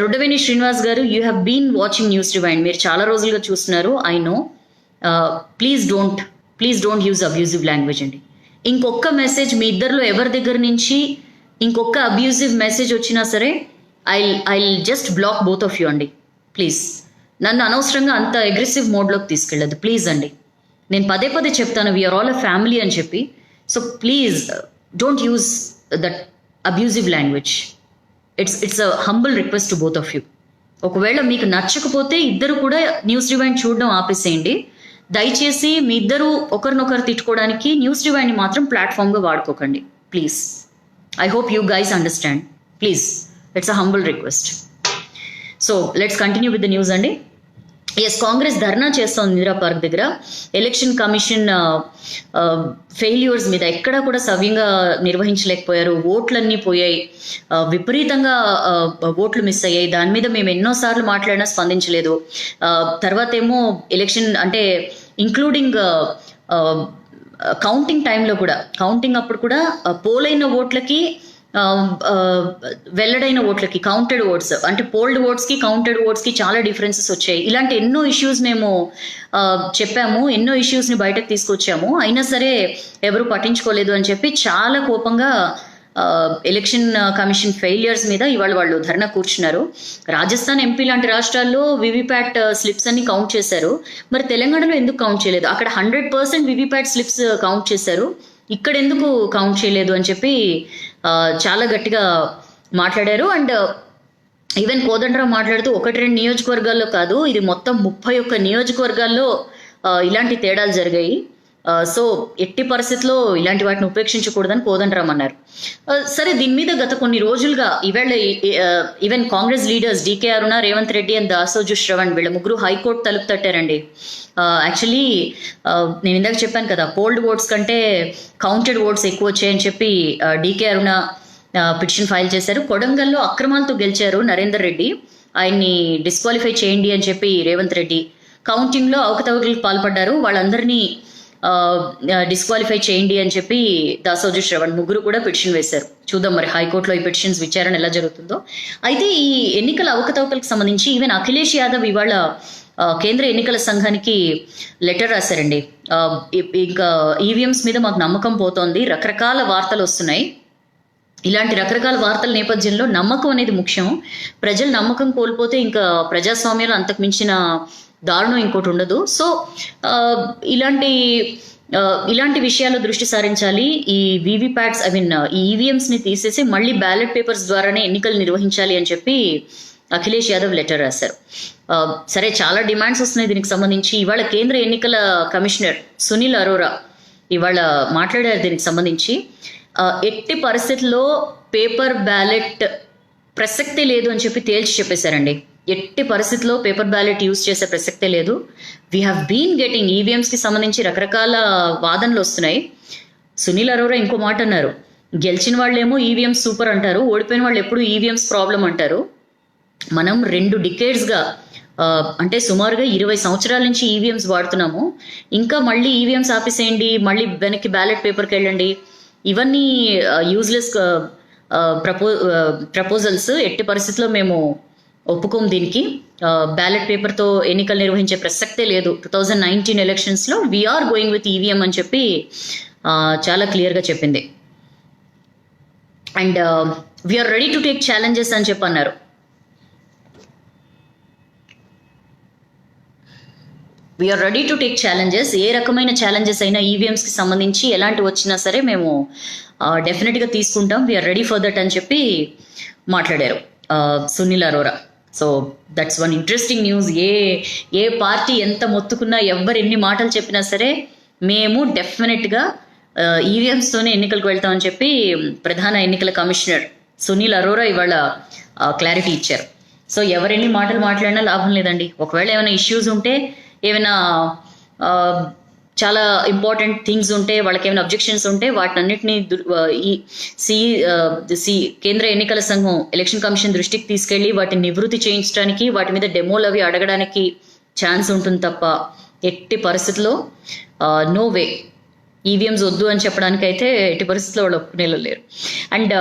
రొడ్డవేణి శ్రీనివాస్ గారు, you have been watching news rewind, మీరు చాలా రోజులుగా చూస్తున్నారు, I know. Please don't use abusive language అండి. ఇంకొక మెసేజ్ మీ ఇద్దరిలో ఎవరి దగ్గర నుంచి ఇంకొక అబ్యూజివ్ మెసేజ్ వచ్చినా సరే I just block both of you అండి ప్లీజ్. నన్ను అనవసరంగా అంత అగ్రెసివ్ మోడ్లోకి తీసుకెళ్ళదు ప్లీజ్ అండి. నేను పదే పదే చెప్తాను, వీఆర్ ఆల్ అ ఫ్యామిలీ అని చెప్పి. So please don't use that abusive language. It's a humble request to both of you. ఒకవేళ మీకు నచ్చకపోతే ఇద్దరు కూడా న్యూస్ రివైండ్ చూడడం ఆపేసేయండి. దయచేసి మీ ఇద్దరు ఒకరినొకరు తిట్టుకోవడానికి న్యూస్ రివైండ్ని మాత్రం ప్లాట్ఫామ్గా వాడుకోకండి please. I hope you guys understand please. It's a humble request. So let's continue with the news అండి. ఎస్, కాంగ్రెస్ ధర్నా చేస్తోంది ఇందిరా పార్క్ దగ్గర. ఎలక్షన్ కమిషన్ ఫెయిల్యూర్స్ మీద ఎక్కడా కూడా సవ్యంగా నిర్వహించలేకపోయారు, ఓట్లన్నీ పోయాయి, విపరీతంగా ఓట్లు మిస్ అయ్యాయి. దాని మీద మేము ఎన్నోసార్లు మాట్లాడినా స్పందించలేదు. తర్వాత ఏమో ఎలక్షన్ అంటే ఇంక్లూడింగ్ కౌంటింగ్ టైంలో కూడా, కౌంటింగ్ అప్పుడు కూడా పోలైన ఓట్లకి వెల్లడైన ఓట్లకి, కౌంటెడ్ ఓట్స్ అంటే పోల్డ్ ఓట్స్కి కౌంటెడ్ ఓట్స్కి చాలా డిఫరెన్సెస్ వచ్చాయి. ఇలాంటి ఎన్నో ఇష్యూస్ మేము చెప్పాము, ఎన్నో ఇష్యూస్ని బయటకు తీసుకొచ్చాము, అయినా సరే ఎవరు పట్టించుకోలేదు అని చెప్పి చాలా కోపంగా ఎలక్షన్ కమిషన్ ఫెయిలియర్స్ మీద ఇవాళ వాళ్ళు ధర్నా కూర్చున్నారు. రాజస్థాన్, ఎంపీ లాంటి రాష్ట్రాల్లో వివిప్యాట్ స్లిప్స్ అన్ని కౌంట్ చేశారు. మరి తెలంగాణలో ఎందుకు కౌంట్ చేయలేదు? అక్కడ 100% వివిప్యాట్ స్లిప్స్ కౌంట్ చేశారు, ఇక్కడ ఎందుకు కౌంట్ చేయలేదు అని చెప్పి చాలా గట్టిగా మాట్లాడారు. అండ్ ఈవెన్ కోదండరావు మాట్లాడుతూ 1-2 నియోజకవర్గాల్లో కాదు, ఇది మొత్తం 31 నియోజకవర్గాల్లో ఇలాంటి తేడాలు జరిగాయి. సో ఎట్టి పరిస్థితుల్లో ఇలాంటి వాటిని ఉపేక్షించకూడదని కోదండరాం అన్నారు. సరే, దీని మీద గత కొన్ని రోజులుగా ఈవేళ even Congress leaders DK Aruna, Revanth Reddy and Dasoju Sravan వీళ్ళ ముగ్గురు హైకోర్టు తలుపు తట్టారండి. యాక్చువల్లీ నేను ఇందాక చెప్పాను కదా, పోల్డ్ ఓట్స్ కంటే కౌంటెడ్ ఓట్స్ ఎక్కువ వచ్చాయని చెప్పి డీకే అరుణ పిటిషన్ ఫైల్ చేశారు. కొడంగల్లో అక్రమాలతో గెలిచారు నరేందర్ రెడ్డి, ఆయన్ని డిస్క్వాలిఫై చేయండి అని చెప్పి రేవంత్ రెడ్డి. కౌంటింగ్లో అవకతవకలకు పాల్పడ్డారు, వాళ్ళందరినీ డిస్క్వాలిఫై చేయండి అని చెప్పి దాసోజు శ్రవణ్ ముగ్గురు కూడా పిటిషన్ వేశారు. చూద్దాం మరి హైకోర్టులో ఈ పిటిషన్స్ విచారణ ఎలా జరుగుతుందో. అయితే ఈ ఎన్నికల అవకతవకలకు సంబంధించి ఈవెన్ అఖిలేష్ యాదవ్ ఇవాళ కేంద్ర ఎన్నికల సంఘానికి లెటర్ రాశారండి. ఇంకా ఈవీఎంస్ మీద మాకు నమ్మకం పోతోంది, రకరకాల వార్తలు వస్తున్నాయి. ఇలాంటి రకరకాల వార్తల నేపథ్యంలో నమ్మకం అనేది ముఖ్యం. ప్రజలు నమ్మకం కోల్పోతే ఇంకా ప్రజాస్వామ్యంలో అంతకు మించిన దారుణం ఇంకోటి ఉండదు. సో ఇలాంటి విషయాల్లో దృష్టి సారించాలి. ఈ వీవీప్యాట్స్ ఈ ఈవీఎంస్ని తీసేసి మళ్ళీ బ్యాలెట్ పేపర్స్ ద్వారానే ఎన్నికలు నిర్వహించాలి అని చెప్పి అఖిలేష్ యాదవ్ లెటర్ రాశారు. సరే, చాలా డిమాండ్స్ వస్తున్నాయి దీనికి సంబంధించి. ఇవాళ కేంద్ర ఎన్నికల కమిషనర్ సునీల్ అరోరా ఇవాళ మాట్లాడారు దీనికి సంబంధించి. ఎట్టి పరిస్థితుల్లో పేపర్ బ్యాలెట్ ప్రసక్తే లేదు అని చెప్పి తేల్చి చెప్పేశారండి. ఎట్టి పరిస్థితుల్లో పేపర్ బ్యాలెట్ యూజ్ చేసే ప్రసక్తే లేదు. వీ హ్యావ్ బీన్ గెటింగ్ ఈవీఎంస్కి సంబంధించి రకరకాల వాదనలు వస్తున్నాయి. సునీల్ అరోరా ఇంకో మాట అన్నారు, గెలిచిన వాళ్ళేమో ఈవీఎంస్ సూపర్ అంటారు, ఓడిపోయిన వాళ్ళు ఎప్పుడు ఈవీఎంస్ ప్రాబ్లం అంటారు. మనం 2 డికేడ్స్గా అంటే సుమారుగా 20 సంవత్సరాల నుంచి ఈవీఎంస్ వాడుతున్నాము. ఇంకా మళ్ళీ ఈవీఎంస్ ఆపేసేయండి, మళ్ళీ వెనక్కి బ్యాలెట్ పేపర్కి వెళ్ళండి, ఇవన్నీ యూజ్లెస్ ప్రపోజల్స్. ఎట్టి పరిస్థితుల్లో మేము ఒప్పుకోం దీనికి. బ్యాలెట్ పేపర్తో ఎన్నికలు నిర్వహించే ప్రసక్తే లేదు. 2019 ఎలక్షన్స్లో వీఆర్ గోయింగ్ విత్ ఈవీఎం అని చెప్పి చాలా క్లియర్గా చెప్పింది. And we're ready to take challenges అని చెప్పి అన్నారు. We're ready to take challenges. ఏ రకమైన ఛాలెంజెస్ అయినా ఈవీఎంస్కి సంబంధించి ఎలాంటి వచ్చినా సరే మేము డెఫినెట్గా తీసుకుంటాం. వీఆర్ రెడీ ఫర్ దట్ అని చెప్పి మాట్లాడారు Sunil Arora. So that's one interesting news. ఏ పార్టీ ఎంత మొత్తుకున్నా, ఎవరు ఎన్ని మాటలు చెప్పినా సరే మేము డెఫినెట్గా ఈవీఎంస్తోనే ఎన్నికలకు వెళ్తామని చెప్పి ప్రధాన ఎన్నికల కమిషనర్ సునీల్ అరోరా ఇవాళ క్లారిటీ ఇచ్చారు. సో ఎవరెన్ని మాటలు మాట్లాడినా లాభం లేదండి. ఒకవేళ ఏమైనా ఇష్యూస్ ఉంటే, ఏమైనా చాలా ఇంపార్టెంట్ థింగ్స్ ఉంటే, వాళ్ళకి ఏమైనా అబ్జెక్షన్స్ ఉంటే వాటినన్నింటినీ కేంద్ర ఎన్నికల సంఘం ఎలక్షన్ కమిషన్ దృష్టికి తీసుకెళ్లి వాటిని నివృత్తి చేయించడానికి, వాటి మీద డెమోలు అవి అడగడానికి ఛాన్స్ ఉంటుంది తప్ప ఎట్టి పరిస్థితుల్లో నో వే ఈవీఎంస్ వద్దు అని చెప్పడానికి అయితే ఎట్టి పరిస్థితుల్లో వాళ్ళు ఒప్పుకునేలా లేరు. And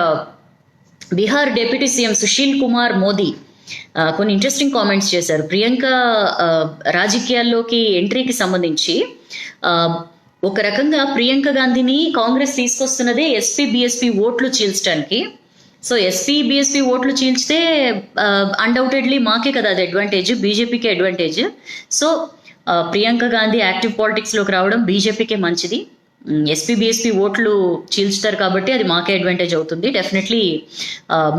Bihar deputy CM Sushil Kumar Modi కొన్ని ఇంట్రెస్టింగ్ కామెంట్స్ చేశారు. ప్రియాంక రాజకీయాల్లోకి ఎంట్రీకి సంబంధించి ఒక రకంగా ప్రియాంక గాంధీని కాంగ్రెస్ తీసుకొస్తున్నదే ఎస్పీ బీఎస్పీ ఓట్లు చీల్చడానికి. సో ఎస్పీ బీఎస్పీ ఓట్లు చీల్చితే అన్డౌటెడ్లీ మాకే కదా అది అడ్వాంటేజ్, బీజేపీకే advantage. So Priyanka Gandhi active పాలిటిక్స్లోకి రావడం బీజేపీకే మంచిది. ఎస్పీ బీఎస్పీ ఓట్లు చీల్చుతారు కాబట్టి అది మాకే అడ్వాంటేజ్ అవుతుంది, డెఫినెట్లీ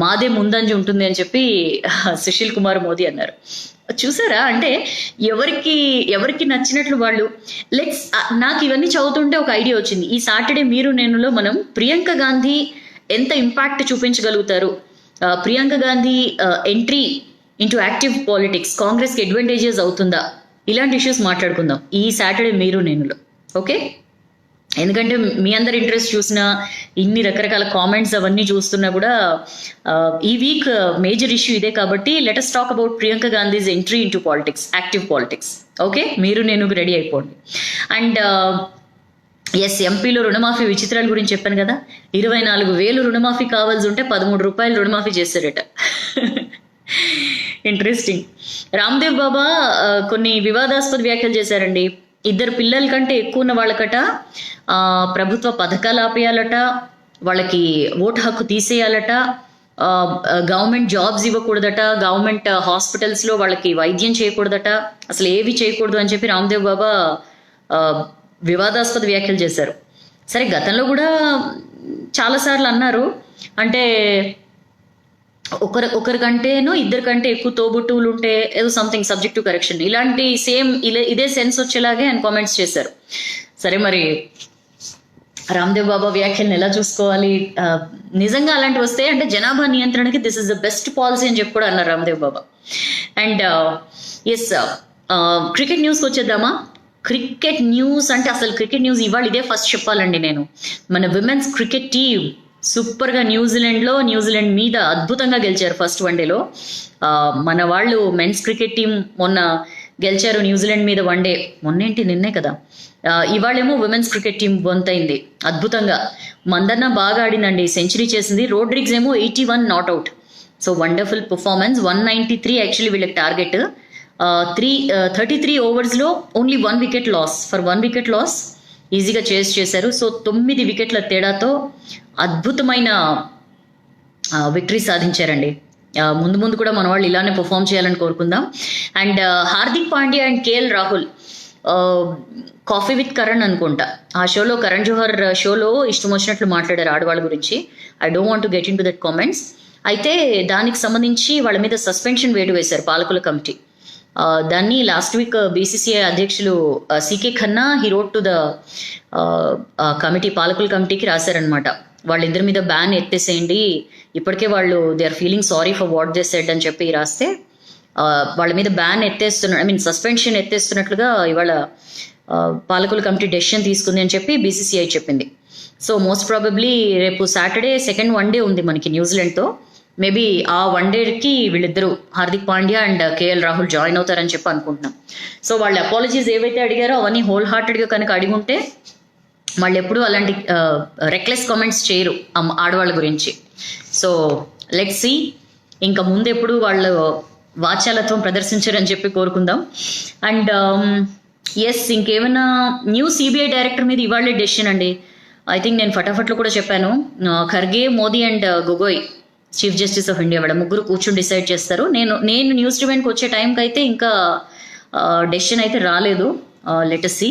మాదే ముందంజ ఉంటుంది అని చెప్పి సుశీల్ కుమార్ మోదీ అన్నారు. చూసారా, అంటే ఎవరికి నచ్చినట్లు వాళ్ళు. నాకు ఇవన్నీ చదువుతుంటే ఒక ఐడియా వచ్చింది. ఈ సాటర్డే మీరు నేనులో మనం ప్రియాంక గాంధీ ఎంత ఇంపాక్ట్ చూపించగలుగుతారు, Priyanka Gandhi entry into active politics కాంగ్రెస్కి అడ్వాంటేజెస్ అవుతుందా, ఇలాంటి ఇష్యూస్ మాట్లాడుకుందాం ఈ సాటర్డే మీరు నేనులో. ఓకే, ఎందుకంటే మీ అందరి ఇంట్రెస్ట్ చూసినా, ఇన్ని రకరకాల కామెంట్స్ అవన్నీ చూస్తున్నా కూడా ఈ వీక్ మేజర్ ఇష్యూ ఇదే కాబట్టి let us talk about Priyanka Gandhi's entry into politics, active politics. Okay, మీరు నేను రెడీ అయిపోండి. అండ్ ఎంపీలో రుణమాఫీ విచిత్రాల గురించి చెప్పాను కదా. 24,000 రుణమాఫీ కావాల్సి ఉంటే 13 రూపాయలు రుణమాఫీ చేశారట. ఇంట్రెస్టింగ్. రామ్దేవ్ బాబా కొన్ని వివాదాస్పద వ్యాఖ్యలు చేశారండి. 2 పిల్లల కంటే ఎక్కువ ఉన్న వాళ్ళకట ప్రభుత్వ పథకాలు ఆపేయాలట, వాళ్ళకి ఓటు హక్కు తీసేయాలట, గవర్నమెంట్ జాబ్స్ ఇవ్వకూడదట, గవర్నమెంట్ హాస్పిటల్స్లో వాళ్ళకి వైద్యం చేయకూడదట, అసలు ఏవి చేయకూడదు అని చెప్పి రామ్దేవ్ బాబా వివాదాస్పద వ్యాఖ్యలు చేశారు. సరే, గతంలో కూడా చాలాసార్లు అన్నారు. అంటే ఒకరికంటేనో 2 కంటే ఎక్కువ తోబుట్టువులు ఉంటే ఏదో సంథింగ్ సబ్జెక్ట్ టు కరెక్షన్, ఇలాంటి సేమ్ ఇదే సెన్స్ వచ్చేలాగే ఆయన కామెంట్స్ చేశారు. సరే, మరి రామ్దేవ్ బాబా వ్యాఖ్యలను ఎలా చూసుకోవాలి? నిజంగా అలాంటివి వస్తే అంటే జనాభా నియంత్రణకి this is the best policy అని చెప్పి కూడా అన్నారు రామ్దేవ్ బాబా. అండ్ క్రికెట్ న్యూస్కి వచ్చేద్దామా? క్రికెట్ న్యూస్ అంటే అసలు క్రికెట్ న్యూస్ ఇవాళ ఇదే ఫస్ట్ చెప్పాలండి నేను. మన విమెన్స్ క్రికెట్ టీం సూపర్గా న్యూజిలాండ్ మీద అద్భుతంగా గెలిచారు ఫస్ట్ వన్డేలో. మన వాళ్ళు మెన్స్ క్రికెట్ టీం మొన్న గెలిచారు న్యూజిలాండ్ మీద వన్డే. నిన్నే కదా. ఇవాళేమో విమెన్స్ క్రికెట్ టీం వంతైంది అద్భుతంగా. మందన్న బాగా ఆడిందండి, సెంచరీ చేసింది. రోడ్రిగ్స్ ఏమో 81 not out. So wonderful performance. 193 actually వీళ్ళకి టార్గెట్. 33 ఓవర్స్లో only 1 wicket loss. For 1 wicket loss ఈజీగా చేశారు. సో 9 వికెట్ల తేడాతో అద్భుతమైన విక్టరీ సాధించారండి. ముందు కూడా మన వాళ్ళు ఇలానే పర్ఫామ్ చేయాలని కోరుకుందాం. And Hardik Pandya and KL Rahul coffee with Karan అనుకుంటా ఆ షోలో, కరణ్ జోహర్ షోలో ఇష్టం వచ్చినట్లు మాట్లాడారు ఆడవాళ్ళ గురించి. I don't want to get in to that comments. అయితే దానికి సంబంధించి వాళ్ళ మీద సస్పెన్షన్ వేటు వేశారు పాలకుల కమిటీ. దాన్ని లాస్ట్ వీక్ బీసీసీఐ అధ్యక్షులు CK Khanna he wrote to the committee, పాలకుల కమిటీకి రాశారనమాట. వాళ్ళిద్దరి మీద బ్యాన్ ఎత్తేసేయండి, ఇప్పటికే వాళ్ళు they are feeling sorry for what they said అని చెప్పి రాస్తే వాళ్ళ మీద బ్యాన్ సస్పెన్షన్ ఎత్తేస్తున్నట్లుగా ఇవాళ పాలకుల కమిటీ డెసిషన్ తీసుకుంది అని చెప్పి బీసీసీఐ చెప్పింది. సో మోస్ట్ ప్రాబబ్లీ రేపు సాటర్డే సెకండ్ వన్ డే ఉంది మనకి న్యూజిలాండ్తో. మేబీ ఆ వన్ డేకి వీళ్ళిద్దరూ Hardik Pandya and KL Rahul join అవుతారని చెప్పి అనుకుంటున్నాం. సో వాళ్ళ అపాలజీస్ ఏవైతే అడిగారో అవన్నీ హోల్ హార్టెడ్గా కనుక అడిగుంటే వాళ్ళు ఎప్పుడూ అలాంటి రెక్లెస్ కామెంట్స్ చేయరు ఆడవాళ్ళ గురించి. సో లెట్స్ సీ, ఇంకా ముందు ఎప్పుడు వాళ్ళు వాచాలత్వం ప్రదర్శించారని చెప్పి కోరుకుందాం. అండ్ ఎస్, ఇంకేమైనా న్యూ సిబిఐ డైరెక్టర్ మీద ఇవాళే డెసిషన్ అండి. ఐ థింక్ నేను ఫటాఫట్లో కూడా చెప్పాను, Kharge, Modi and Gogoi chief justice of India వాళ్ళ ముగ్గురు కూర్చొని డిసైడ్ చేస్తారు. నేను న్యూస్ ఈవెంట్కి వచ్చే టైంకి అయితే ఇంకా డెసిషన్ అయితే రాలేదు. Let's C.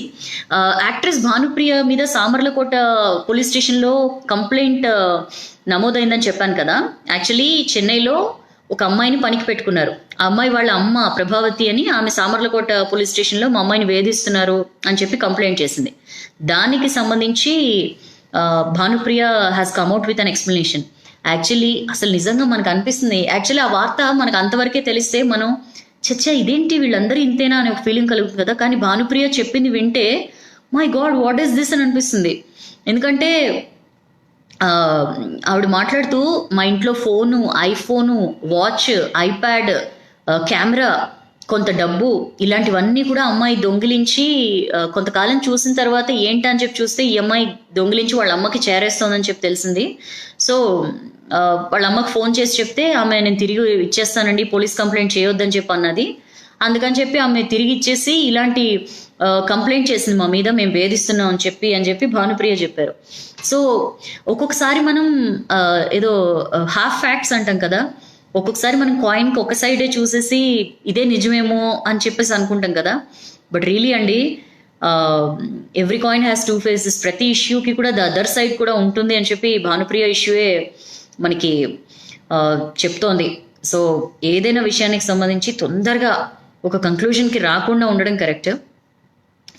యాక్ట్రెస్ భానుప్రియ మీద సామర్లకోట పోలీస్ స్టేషన్లో కంప్లైంట్ నమోదైందని చెప్పాను కదా. యాక్చువల్లీ చెన్నైలో ఒక అమ్మాయిని పనికి పెట్టుకున్నారు. ఆ అమ్మాయి వాళ్ళ అమ్మ ప్రభావతి అని, ఆమె సామర్లకోట పోలీస్ స్టేషన్లో మా అమ్మాయిని వేధిస్తున్నారు అని చెప్పి కంప్లైంట్ చేసింది. దానికి సంబంధించి Bhanupriya has కమ్అట్ with an explanation. Actually అసలు నిజంగా మనకు అనిపిస్తుంది, యాక్చువల్లీ ఆ వార్త మనకు అంతవరకే తెలిస్తే మనం చచ్చా ఇదేంటి వీళ్ళందరూ ఇంతేనా అనే ఒక ఫీలింగ్ కలుగుతుంది కదా. కానీ భానుప్రియ చెప్పింది వింటే my God what is this అని అనిపిస్తుంది. ఎందుకంటే ఆవిడ మాట్లాడుతూ మా ఇంట్లో phone, iPhone, watch, iPad, camera, కొంత డబ్బు, ఇలాంటివన్నీ కూడా అమ్మాయి దొంగిలించి కొంతకాలం చూసిన తర్వాత ఏంటని చెప్పి చూస్తే ఈ అమ్మాయి దొంగిలించి వాళ్ళ అమ్మకి చేరేస్తోందని చెప్పి తెలిసింది. సో వాళ్ళ అమ్మకి ఫోన్ చేసి చెప్తే ఆమె నేను తిరిగి ఇచ్చేస్తానండి, పోలీస్ కంప్లైంట్ చేయొద్దని చెప్పి అన్నది. అందుకని చెప్పి ఆమె తిరిగి ఇచ్చేసి ఇలాంటి కంప్లైంట్ చేసింది మా మీద, మేము వేధిస్తున్నాం అని చెప్పి భానుప్రియ చెప్పారు. సో ఒక్కొక్కసారి మనం ఏదో హాఫ్ ఫ్యాక్ట్స్ అంటాం కదా, ఒక్కొక్కసారి మనం కాయిన్కి ఒక సైడే చూసేసి ఇదే నిజమేమో అని చెప్పేసి అనుకుంటాం కదా. బట్ రియలీ అండి, every coin has two faces. ప్రతి ఇష్యూకి కూడా ద అదర్ సైడ్ కూడా ఉంటుంది అని చెప్పి భానుప్రియ ఇష్యూయే మనకి చెప్తోంది. సో ఏదైనా విషయానికి సంబంధించి తొందరగా ఒక కంక్లూజన్కి రాకుండా ఉండడం కరెక్ట్.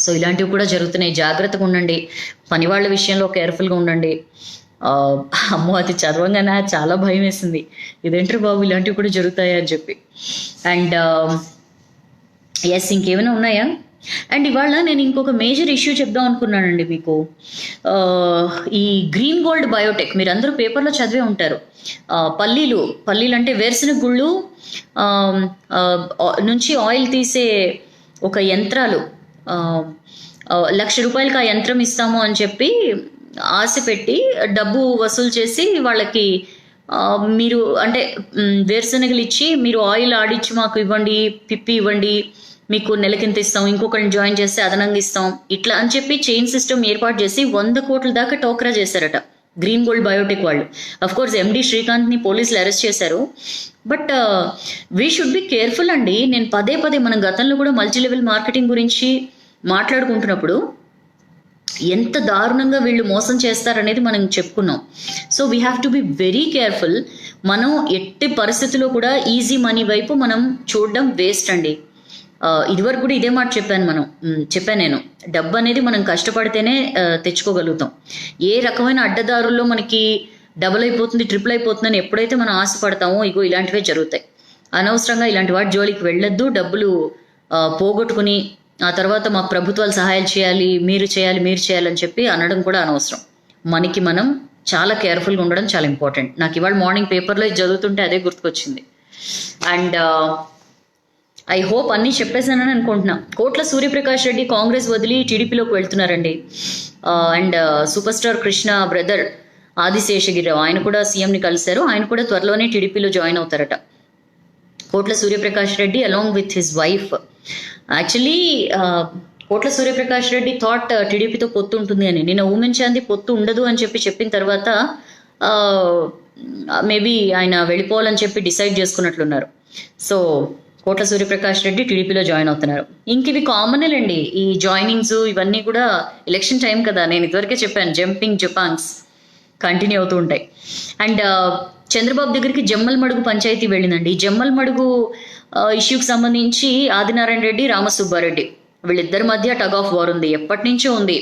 సో ఇలాంటివి కూడా జరుగుతున్నాయి, జాగ్రత్తగా ఉండండి. పని వాళ్ళ విషయంలో కేర్ఫుల్గా ఉండండి. అమ్మో, అది చదవంగానే చాలా భయం వేసింది, ఇదేంటారు బాబు ఇలాంటివి కూడా జరుగుతాయా అని చెప్పి. అండ్ ఎస్, ఇంకేమైనా ఉన్నాయా? అండ్ ఇవాళ నేను ఇంకొక మేజర్ ఇష్యూ చెప్దాం అనుకున్నానండి మీకు. ఈ గ్రీన్ గోల్డ్ బయోటెక్ మీరు అందరూ పేపర్లో చదివే ఉంటారు. పల్లీలు అంటే వేరుశనగ గుళ్ళు నుంచి ఆయిల్ తీసే ఒక యంత్రాలు, 1,00,000 రూపాయలకి ఆ యంత్రం ఇస్తాము అని చెప్పి ఆశ పెట్టి డబ్బు వసూలు చేసి వాళ్ళకి మీరు అంటే వేరుశనగలు ఇచ్చి మీరు ఆయిల్ ఆడిచ్చి మాకు ఇవ్వండి, పిప్పి ఇవ్వండి, మీకు నెలకింత ఇస్తాం, ఇంకొకరిని జాయిన్ చేస్తే అదనంగా ఇస్తాం, ఇట్లా అని చెప్పి చైన్ సిస్టమ్ ఏర్పాటు చేసి 100 కోట్ల దాకా టోక్రా చేశారట గ్రీన్ గోల్డ్ బయోటెక్ వాళ్ళు. అఫ్ కోర్స్ ఎండి శ్రీకాంత్ని పోలీసులు అరెస్ట్ చేశారు. But we should be careful అండి. నేను పదే మనం గతంలో కూడా మల్టీ లెవెల్ మార్కెటింగ్ గురించి మాట్లాడుకుంటున్నప్పుడు ఎంత దారుణంగా వీళ్ళు మోసం చేస్తారనేది మనం చెప్పుకున్నాం. So we have to be very careful. మనం ఎట్టి పరిస్థితుల్లో కూడా ఈజీ మనీ వైపు మనం చూడడం వేస్ట్ అండి. ఇదివరకు కూడా ఇదే మాట చెప్పాను నేను, డబ్బు అనేది మనం కష్టపడితేనే తెచ్చుకోగలుగుతాం. ఏ రకమైన అడ్డదారుల్లో మనకి డబుల్ అయిపోతుంది, ట్రిపుల్ అయిపోతుందని ఎప్పుడైతే మనం ఆశపడతామో ఇగో ఇలాంటివే జరుగుతాయి. అనవసరంగా ఇలాంటి వాటి జోలికి వెళ్ళొద్దు. డబ్బులు పోగొట్టుకుని ఆ తర్వాత మాకు ప్రభుత్వాలు సహాయాలు చేయాలి, మీరు చేయాలని చెప్పి అనడం కూడా అనవసరం. మనకి మనం చాలా కేర్ఫుల్గా ఉండడం చాలా ఇంపార్టెంట్. నాకు ఇవాళ మార్నింగ్ పేపర్లో ఇది చదువుతుంటే అదే గుర్తుకొచ్చింది. అండ్ ఐ హోప్ అన్నీ చెప్పేశానని అనుకుంటున్నా. కోట్ల సూర్యప్రకాష్ రెడ్డి కాంగ్రెస్ వదిలి టీడీపీలోకి వెళ్తున్నారండి. And super star Krishna brother Adiseshagirirao ఆయన కూడా సీఎంని కలిశారు. ఆయన కూడా త్వరలోనే టీడీపీలో జాయిన్ అవుతారట. కోట్ల Suryaprakash Reddy along with his wife. Actually కోట్ల సూర్యప్రకాష్ రెడ్డి థాట్ టీడీపీతో పొత్తు ఉంటుంది అని. నిన్న ఊహించింది పొత్తు ఉండదు అని చెప్పిన తర్వాత మేబీ ఆయన వెళ్ళిపోవాలని చెప్పి డిసైడ్ చేసుకున్నట్లున్నారు. సో కోట్ల సూర్యప్రకాష్ రెడ్డి టీడీపీలో జాయిన్ అవుతున్నారు. ఇంక ఇవి కామనేలండి, ఈ జాయినింగ్స్ ఇవన్నీ కూడా ఎలక్షన్ టైం కదా. నేను ఇదివరకే చెప్పాను, జంపింగ్ జపాంగ్స్ కంటిన్యూ అవుతూ ఉంటాయి. అండ్ చంద్రబాబు దగ్గరికి జమ్మల్ మడుగు పంచాయతీ వెళ్ళిందండి. ఈ జమ్మల్ మడుగు ఇష్యూకి సంబంధించి ఆదినారాయణ రెడ్డి, రామసుబ్బారెడ్డి వీళ్ళిద్దరి మధ్య టగ్ ఆఫ్ వార్ ఉంది, ఎప్పటి నుంచో ఉంది.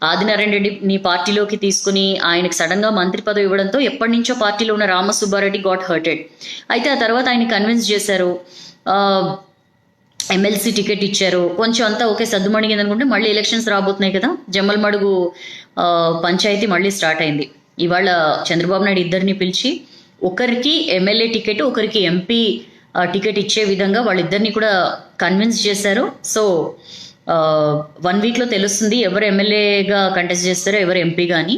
ఆదినారాయణ రెడ్డిని పార్టీలోకి తీసుకుని ఆయనకి సడన్ గా మంత్రి పదవి ఇవ్వడంతో ఎప్పటి నుంచో పార్టీలో ఉన్న రామసుబ్బారెడ్డి గాట్ హర్టెడ్. అయితే ఆ తర్వాత ఆయన కన్విన్స్ చేశారు, ఎమ్మెల్సీ టికెట్ ఇచ్చారు, కొంచెం అంతా ఓకే సర్దుమణిగింది అనుకుంటే మళ్ళీ ఎలక్షన్స్ రాబోతున్నాయి కదా, జమ్మల్ మడుగు పంచాయతీ మళ్ళీ స్టార్ట్ అయింది. ఇవాళ చంద్రబాబు నాయుడు ఇద్దరిని పిలిచి ఒకరికి ఎమ్మెల్యే టికెట్, ఒకరికి ఎంపీ టికెట్ ఇచ్చే విధంగా వాళ్ళిద్దరిని కూడా కన్విన్స్ చేశారు. సో 1 వీక్లో తెలుస్తుంది ఎవరు ఎమ్మెల్యేగా కంటెస్ట్ చేస్తారో ఎవరు ఎంపీగా అని.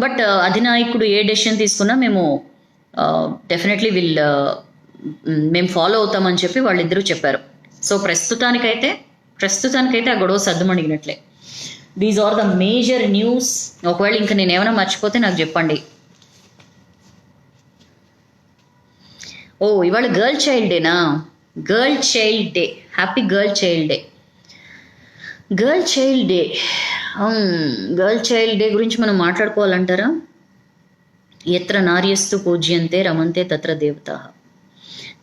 బట్ అధినాయకుడు ఏ డెసిషన్ తీసుకున్నా మేము డెఫినెట్లీ మేము ఫాలో అవుతామని చెప్పి వాళ్ళిద్దరూ చెప్పారు. సో ప్రస్తుతానికైతే ఆ గొడవ సర్దుమణిగినట్లే. These are the major news. ఒకవేళ ఇంకా నేను ఏమైనా మర్చిపోతే నాకు చెప్పండి. ఓ ఇవాళ గర్ల్ చైల్డ్ డేనా? Girl child day, happy girl child day. Girl child day girl child day గురించి మనం మాట్లాడుకోవాలంటారా? ఎత్ర నార్యస్తు పూజ్యంతే రమంతే తత్ర దేవత.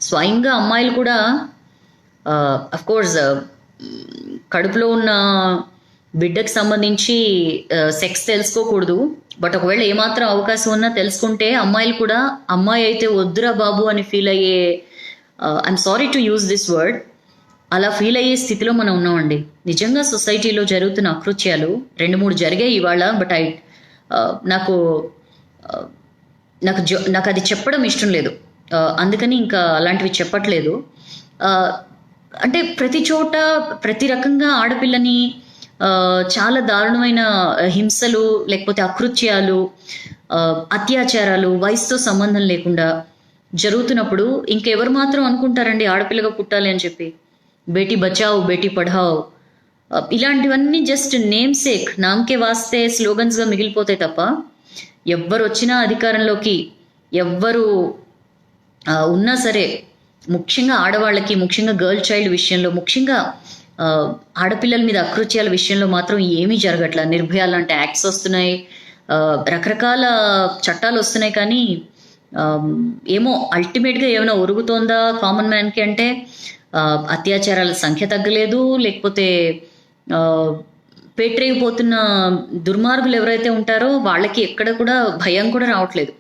స్వయంగా అమ్మాయిలు కూడా అఫ్కోర్స్ కడుపులో ఉన్న బిడ్డకు సంబంధించి సెక్స్ తెలుసుకోకూడదు. బట్ ఒకవేళ ఏమాత్రం అవకాశం ఉన్నా తెలుసుకుంటే అమ్మాయిలు కూడా అమ్మాయి అయితే వద్దురా బాబు అని ఫీల్ అయ్యే, I'm sorry to use this word, అలా ఫీల్ అయ్యే స్థితిలో మనం ఉన్నామండి. నిజంగా సొసైటీలో జరుగుతున్న అకృత్యాలు 2-3 జరిగాయి ఇవాళ. బట్ నాకు అది చెప్పడం ఇష్టం లేదు, అందుకని ఇంకా అలాంటివి చెప్పట్లేదు. అంటే ప్రతి చోట ప్రతి రకంగా ఆడపిల్లని చాలా దారుణమైన హింసలు లేకపోతే అకృత్యాలు, అత్యాచారాలు వయసుతో సంబంధం లేకుండా జరుగుతున్నప్పుడు ఇంకెవరు మాత్రం అనుకుంటారండి ఆడపిల్లగా పుట్టాలి అని చెప్పి. బేటీ బచావ్ బేటీ పఢావ్ ఇలాంటివన్నీ జస్ట్ నేమ్ సేక్, నామకే వాస్తే స్లోగన్స్గా మిగిలిపోతాయి తప్ప ఎవ్వరు వచ్చినా అధికారంలోకి ఎవ్వరు ఉన్నా సరే ముఖ్యంగా ఆడవాళ్ళకి, ముఖ్యంగా గర్ల్ చైల్డ్ విషయంలో, ముఖ్యంగా ఆడపిల్లల మీద అకృత్యాల విషయంలో మాత్రం ఏమీ జరగట్లా. నిర్భయ లాంటి యాక్ట్స్ వస్తున్నాయి, రకరకాల చట్టాలు వస్తున్నాయి, కానీ ఏమో అల్టిమేట్గా ఏమైనా ఒరుగుతోందా కామన్ మ్యాన్కి అంటే అత్యాచారాల సంఖ్య తగ్గలేదు, లేకపోతే పేట్రేగిపోతున్న దుర్మార్గులు ఎవరైతే ఉంటారో వాళ్ళకి ఎక్కడ కూడా భయం కూడా రావట్లేదు.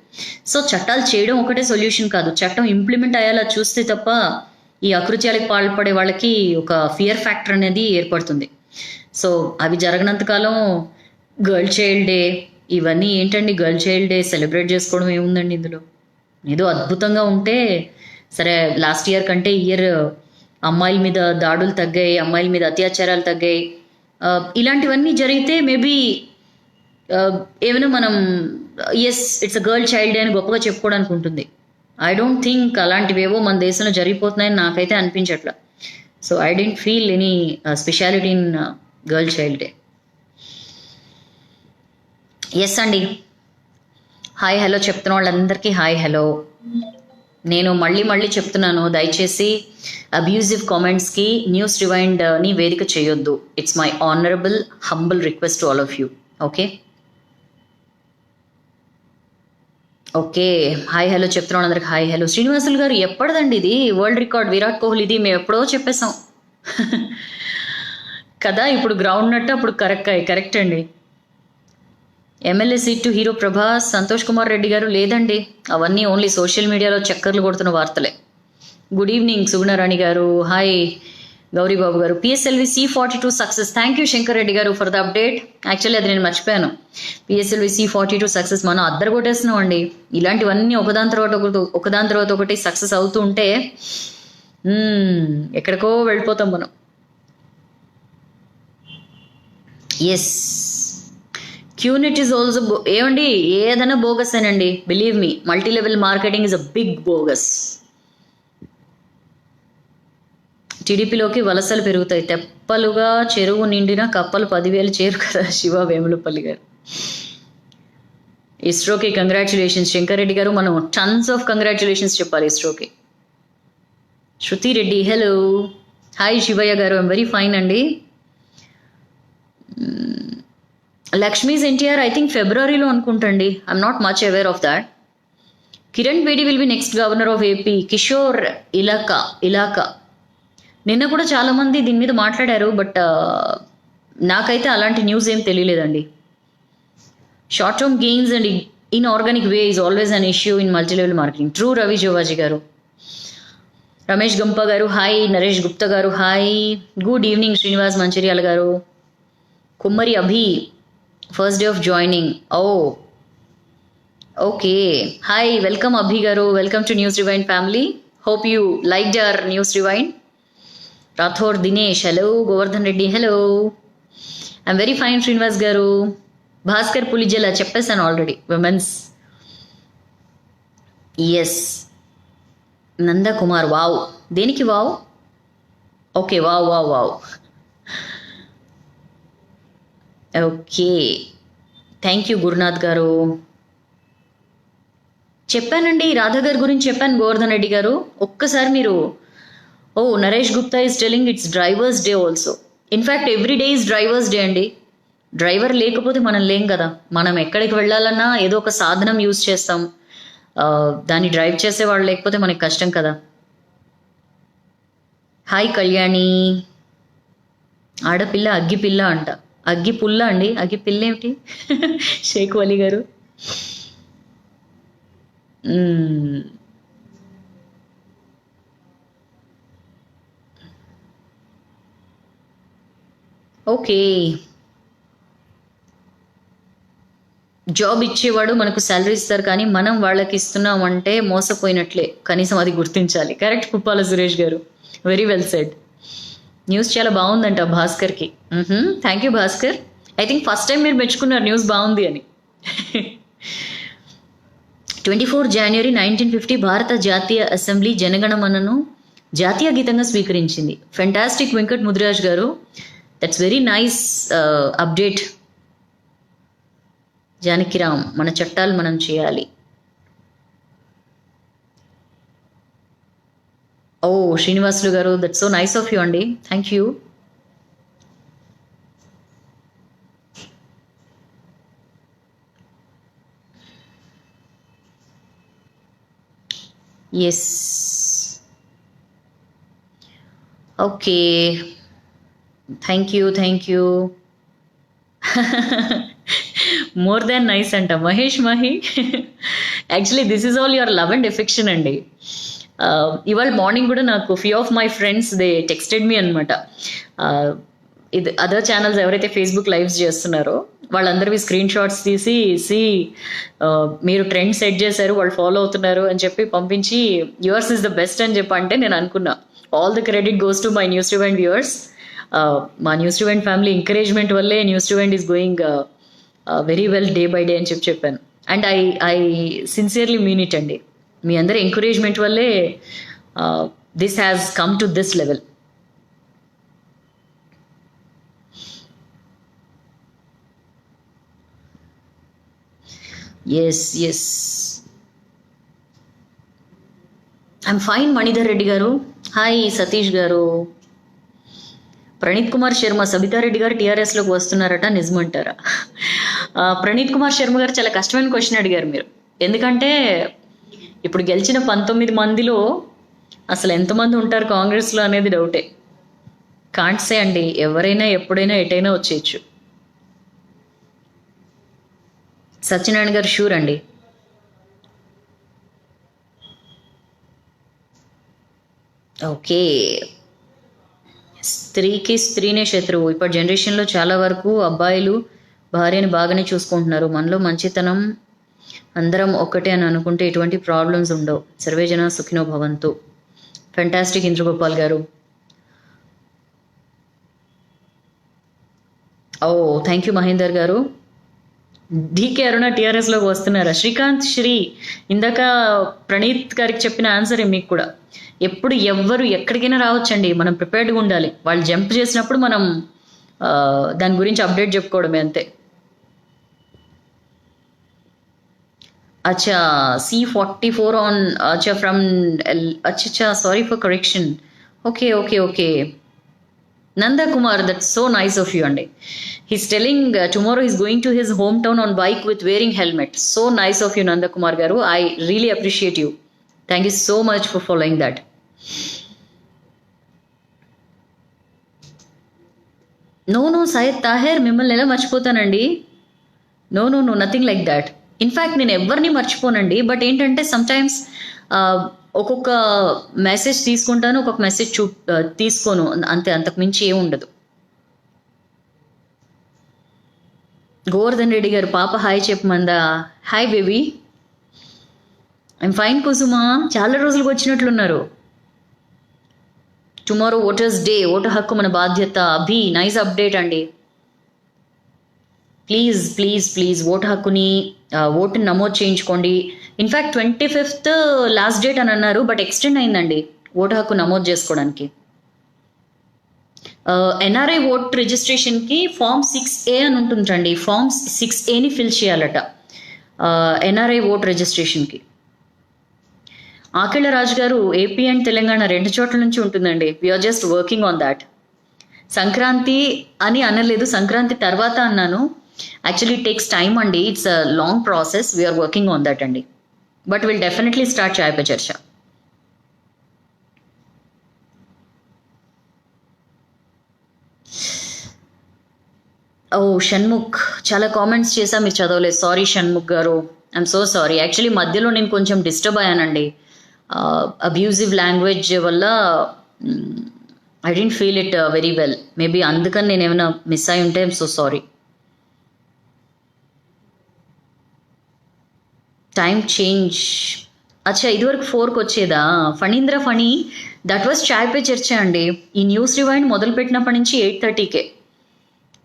సో చట్టాలు చేయడం ఒకటే సొల్యూషన్ కాదు, చట్టం ఇంప్లిమెంట్ అయ్యేలా చూస్తే తప్ప ఈ అకృత్యాలకు పాల్పడే వాళ్ళకి ఒక ఫియర్ ఫ్యాక్టర్ అనేది ఏర్పడుతుంది. సో అవి జరగనంతకాలం గర్ల్ చైల్డ్ డే ఇవన్నీ ఏంటండి, గర్ల్ చైల్డ్ డే సెలబ్రేట్ చేసుకోవడం ఏముందండి ఇందులో? ఏదో అద్భుతంగా ఉంటే సరే. లాస్ట్ ఇయర్ కంటే ఇయర్ అమ్మాయిల మీద దాడులు తగ్గాయి, అమ్మాయిల మీద అత్యాచారాలు తగ్గాయి. ఇలాంటివన్నీ జరిగితే మేబీ ఏమైనా మనం yes it's a girl child day అని గొప్పగా చెప్పుకోవడానికి ఉంటుంది. ఐ డోంట్ థింక్ అలాంటివేవో మన దేశంలో జరిగిపోతున్నాయని నాకైతే అనిపించట్లా. So I don't feel any speciality in girl child day. Yes అండి, హాయ్ హలో చెప్తున్న వాళ్ళందరికీ హాయ్ హలో. నేను మళ్ళీ చెప్తున్నాను, దయచేసి అబ్యూజివ్ కామెంట్స్కి న్యూస్ రివైండ్ని వేదిక చేయొద్దు. It's my honourable humble request to all of you. Okay hi hello చెప్తున్న వాళ్ళందరికీ హాయ్ హలో. శ్రీనివాసులు గారు ఎప్పటిదండి ఇది? వరల్డ్ రికార్డ్ విరాట్ కోహ్లీది, మేము ఎప్పుడో చెప్పేశాం కదా. ఇప్పుడు గ్రౌండ్ నట్టు అప్పుడు కరెక్ట్ అండి. MLA seat to hero Prabhas, Santosh Kumar Reddy గారు లేదండి, అవన్నీ ఓన్లీ సోషల్ మీడియాలో చక్కర్లు కొడుతున్న వార్తలే. గుడ్ ఈవినింగ్ సుగుణారాణి గారు, హాయ్ గౌరీబాబు గారు. PSLV C42 success, thank you Shankar Reddy గారు ఫర్ ద అప్డేట్. యాక్చువల్లీ అది నేను మర్చిపోయాను. పిఎస్ఎల్వి C42 సక్సెస్, మనం అద్దరు కొట్టేస్తున్నాం అండి. ఇలాంటివన్నీ ఒకదాని తర్వాత ఒకటి సక్సెస్ అవుతూ ఉంటే ఎక్కడికో వెళ్ళిపోతాం మనం. ఎస్ క్యూనిట్ ఈజ్ ఆల్సో ఏమండి, ఏదైనా బోగస్ అనండి, believe me. Multi level marketing is a big bogus. టీడీపీలోకి వలసలు పెరుగుతాయి, తెప్పలుగా చెరువు నిండిన కప్పలు 10,000 చేరు కదా. శివ వేములపల్లి గారు. ఇస్రోకి కంగ్రాచులేషన్స్ శంకర్ రెడ్డి గారు. మనం టన్స్ ఆఫ్ కంగ్రాచులేషన్స్ చెప్పాలి ఇస్రోకి. శృతి రెడ్డి హలో హాయ్ శివయ్య గారు, ఐమ్ వెరీ ఫైన్ అండి. లక్ష్మీస్ ఎన్టీఆర్ ఐ థింక్ ఫిబ్రవరిలో అనుకుంటండి, I'm not much aware of that. Kiran Bedi will be next governor of AP, Kishore ఇలాకా. నిన్న కూడా చాలా మంది దీని మీద మాట్లాడారు, బట్ నాకైతే అలాంటి న్యూస్ ఏం తెలియలేదండి. Short term gains and in organic way is always an issue in multilevel marketing. True Ravi Jovaji గారు. రమేష్ గంప గారు హాయ్. నరేష్ గుప్తా గారు hi. Good evening Srinivas Mancherial గారు. Kummari Abhi first day of joining. ఓ ఓకే, హాయ్, వెల్కమ్ అభి గారు. Welcome to news rewind family. Hope you liked our news rewind. Rathore Dinesh hello. Govardhan Reddy hello. I'm very fine Srinivas గారు. భాస్కర్ పులిజల చెప్పేశాను already. Women's yes. Nandakumar wow. దేనికి wow? Okay, wow wow wow. Okay, thank you Gurunath గారు. చెప్పానండి రాధా గారి గురించి చెప్పాను. గోవర్ధన్ రెడ్డి గారు ఒక్కసారి మీరు Naresh Gupta is telling it's drivers day also. In fact every day is drivers day అండి. డ్రైవర్ లేకపోతే మనం లేం కదా. మనం ఎక్కడికి వెళ్ళాలన్నా ఏదో ఒక సాధనం యూజ్ చేస్తాం. దాన్ని డ్రైవ్ చేసేవాళ్ళు లేకపోతే మనకి కష్టం కదా. హాయ్ కళ్యాణి. ఆడపిల్ల అగ్గిపిల్ల అంట. అగ్గి పుల్ల అండి, అగ్గి పిల్ల ఏమిటి? షేక్ వలి గారు. ఓకే, జాబ్ ఇచ్చేవాడు మనకు శాలరీ ఇస్తారు, కానీ మనం వాళ్ళకి ఇస్తున్నామంటే మోసపోయినట్లే. కనీసం అది గుర్తించాలి. కరెక్ట్ కుప్పాల సురేష్ గారు. Very well said. న్యూస్ చాలా బాగుందంట భాస్కర్కి. Thank you Bhaskar. I think first time మీరు మెచ్చుకున్నారు న్యూస్ బాగుంది అని. 24 జనవరి 1950 భారత జాతీయ అసెంబ్లీ జనగణమనను జాతీయ గీతంగా స్వీకరించింది. ఫెంటాస్టిక్ వెంకట్ ముదిరాజ్ గారు. That's very nice update. Janakiram, మన చట్టాలు మనం చేయాలి. ఓ శ్రీనివాసులు గారు, that's so nice of you అండి. Thank you. Yes, okay, thank you. More than nice అంట Mahesh Mahi. Actually this is all your love and affection అండి. ఇవాళ మార్నింగ్ కూడా నాకు few of my friends they texted me అనమాట. ఇది అదర్ ఛానల్స్ ఎవరైతే Facebook lives చేస్తున్నారో వాళ్ళందరివి స్క్రీన్ షాట్స్ తీసి మీరు ట్రెండ్ సెట్ చేశారు, వాళ్ళు ఫాలో అవుతున్నారు అని చెప్పి పంపించి యువర్స్ ఇస్ ద బెస్ట్ అని చెప్పి అంటే నేను అనుకున్నా all the credit goes to my news rewind viewers. మా న్యూస్ రివైండ్ ఫ్యామిలీ ఎంకరేజ్మెంట్ వల్లే news rewind is going very well day by day అని చెప్పాను. And I sincerely mean it అండి. మీ అందరి ఎంకరేజ్మెంట్ వల్లే this has come to this level. Yes, I'm fine. Manidhar Reddy గారు hi. Satish గారు. ప్రణీత్ కుమార్ శర్మ, సబితారెడ్డి గారు టీఆర్ఎస్లోకి వస్తున్నారట, నిజమంటారా? ప్రణీత్ కుమార్ శర్మ గారు చాలా కష్టమైన క్వశ్చన్ అడిగారు మీరు. ఎందుకంటే ఇప్పుడు గెలిచిన 19 మందిలో అసలు ఎంతమంది ఉంటారు కాంగ్రెస్లో అనేది డౌటే. కాంట్ సే అండి. ఎవరైనా ఎప్పుడైనా ఎటైనా వచ్చేయచ్చు. సత్యనారాయణ గారు షూర్ అండి. ఓకే, స్త్రీకి స్త్రీనే శత్రువు. ఇప్పటి జనరేషన్లో చాలా వరకు అబ్బాయిలు భార్యని బాగానే చూసుకుంటున్నారు. మనలో మంచితనం, అందరం ఒక్కటే అని అనుకుంటే ఎటువంటి ప్రాబ్లమ్స్ ఉండవు. సర్వేజన సుఖినో భవంతు. ఫెంటాస్టిక్ ఇంద్రగోపాల్ గారు. ఓ థ్యాంక్ యూ మహేందర్ గారు. డీకే అరుణ టీఆర్ఎస్లోకి వస్తున్నారా? శ్రీకాంత్ శ్రీ, ఇందాక ప్రణీత్ గారికి చెప్పిన ఆన్సరే మీకు కూడా. ఎప్పుడు ఎవ్వరు ఎక్కడికైనా రావచ్చండి, మనం ప్రిపేర్డ్గా ఉండాలి. వాళ్ళు జంప్ చేసినప్పుడు మనం దాని గురించి అప్డేట్ చెప్పుకోవడమే అంతే. అచ్చా, C44 ఆన్. అచ్చా, ఫ్రమ్ అచ్చా, sorry for correction. Okay. Nanda Kumar, that's so nice of you, Andy. He's telling tomorrow he's going to his hometown on bike with wearing helmet. So nice of you, Nanda Kumar Garu. I really appreciate you. Thank you so much for following that. No, Syed Tahir, మిమ్మల్ని ఎలా మర్చిపోతానండి? No nothing like that. In fact నేను ఎవరిని మర్చిపోనండి. But ఏంటంటే sometimes ఒక్కొక్క message తీసుకుంటాను, ఒక్కొక్క మెసేజ్ తీసుకోను, అంతే, అంతకు మించి ఏమి ఉండదు. గోవర్ధన్ రెడ్డి గారు పాప హాయ్ చెప్పమందా. Hi baby, I'm fine Kusuma, చాలా రోజులకు వచ్చినట్లున్నారు. టుమారో ఓటర్స్ డే, ఓటు హక్కు మన బాధ్యత. అభి నైస్ అప్డేట్ అండి. ప్లీజ్ ఓటు హక్కుని ఓటుని నమోదు చేయించుకోండి. ఇన్ఫ్యాక్ట్ 25th లాస్ట్ డేట్ అని అన్నారు, బట్ ఎక్స్టెండ్ అయిందండి ఓటు హక్కు నమోదు చేసుకోవడానికి. ఎన్ఆర్ఐ ఓట్ రిజిస్ట్రేషన్కి ఫామ్ 6A అని ఉంటుందండి. ఫామ్ 6Aని ఫిల్ చేయాలట ఎన్ఆర్ఐ ఓట్ రిజిస్ట్రేషన్కి. ఆకిళ్ళ రాజు గారు, ఏపీ అండ్ తెలంగాణ 2 చోట్ల నుంచి ఉంటుందండి. We're just working on that. Sankranti అని అనలేదు, సంక్రాంతి తర్వాత అన్నాను. యాక్చువల్లీ టేక్స్ టైమ్ అండి, it's a long process. We're working on that అండి. But will definitely start Chai Pe Charcha. ఓ షణ్ముఖ్, చాలా కామెంట్స్ చేశా, మీరు చదవలేదు. సారీ షణ్ముఖ్ గారు, ఐఎమ్ సో సారీ. యాక్చువల్లీ మధ్యలో నేను కొంచెం డిస్టర్బ్ అయ్యానండి. అబ్యూజివ్ లాంగ్వేజ్ వల్ల I don't feel it very well. Maybe అందుకని నేను ఏమైనా మిస్ అయి ఉంటే I'm so sorry. Time change, అచ్చా ఇదివరకు 4కి వచ్చేదా? ఫణీంద్ర ఫణి, దట్ వాజ్ చాయ్ పే చర్చ అండి. ఈ న్యూస్ రివైండ్ మొదలు పెట్టినప్పటి నుంచి 8:30కే.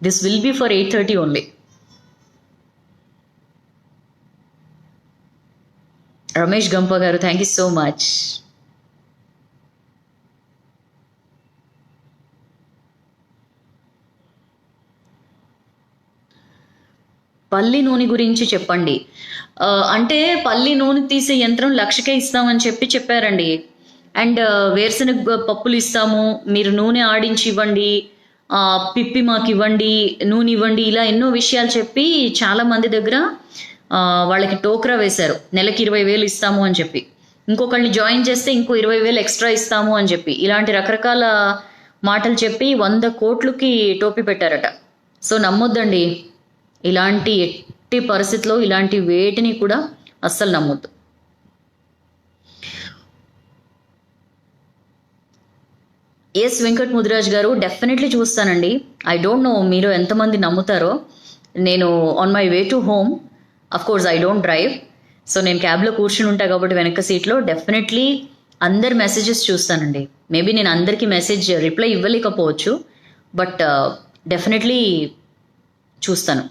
This will be for 8:30 only. Ramesh Gampa గారు, థ్యాంక్ యూ సో మచ్. పల్లి నూనె గురించి చెప్పండి. అంటే పల్లి నూనె తీసే యంత్రం 1,00,000కే ఇస్తామని చెప్పారండి. అండ్ వేరుశనగ పప్పులు ఇస్తాము, మీరు నూనె ఆడించి ఇవ్వండి, పిప్పి మాకు ఇవ్వండి, నూనె ఇవ్వండి, ఇలా ఎన్నో విషయాలు చెప్పి చాలా మంది దగ్గర వాళ్ళకి టోక్రా వేశారు. నెలకి 20,000 ఇస్తాము అని చెప్పి, ఇంకొకళ్ళని జాయిన్ చేస్తే ఇంకో 20,000 ఎక్స్ట్రా ఇస్తాము అని చెప్పి, ఇలాంటి రకరకాల మాటలు చెప్పి 100 కోట్లకి టోపీ పెట్టారట. సో నమ్మొద్దండి, ఇలాంటి ఎట్టి పరిస్థితిలో ఇలాంటి వేటిని కూడా అస్సలు నమ్మొద్దు. ఎస్ వెంకట్ ముదిరాజ్ గారు, డెఫినెట్లీ చూస్తానండి. ఐ డోంట్ నో మీరు ఎంతమంది నమ్ముతారో. నేను on my way to home, of course I don't drive, so నేను క్యాబ్లో కూర్చుని ఉంటా కాబట్టి వెనక సీట్లో డెఫినెట్లీ అందరి మెసేజెస్ చూస్తానండి. మేబీ నేను అందరికీ మెసేజ్ రిప్లై ఇవ్వలేకపోవచ్చు, బట్ డెఫినెట్లీ చూస్తాను.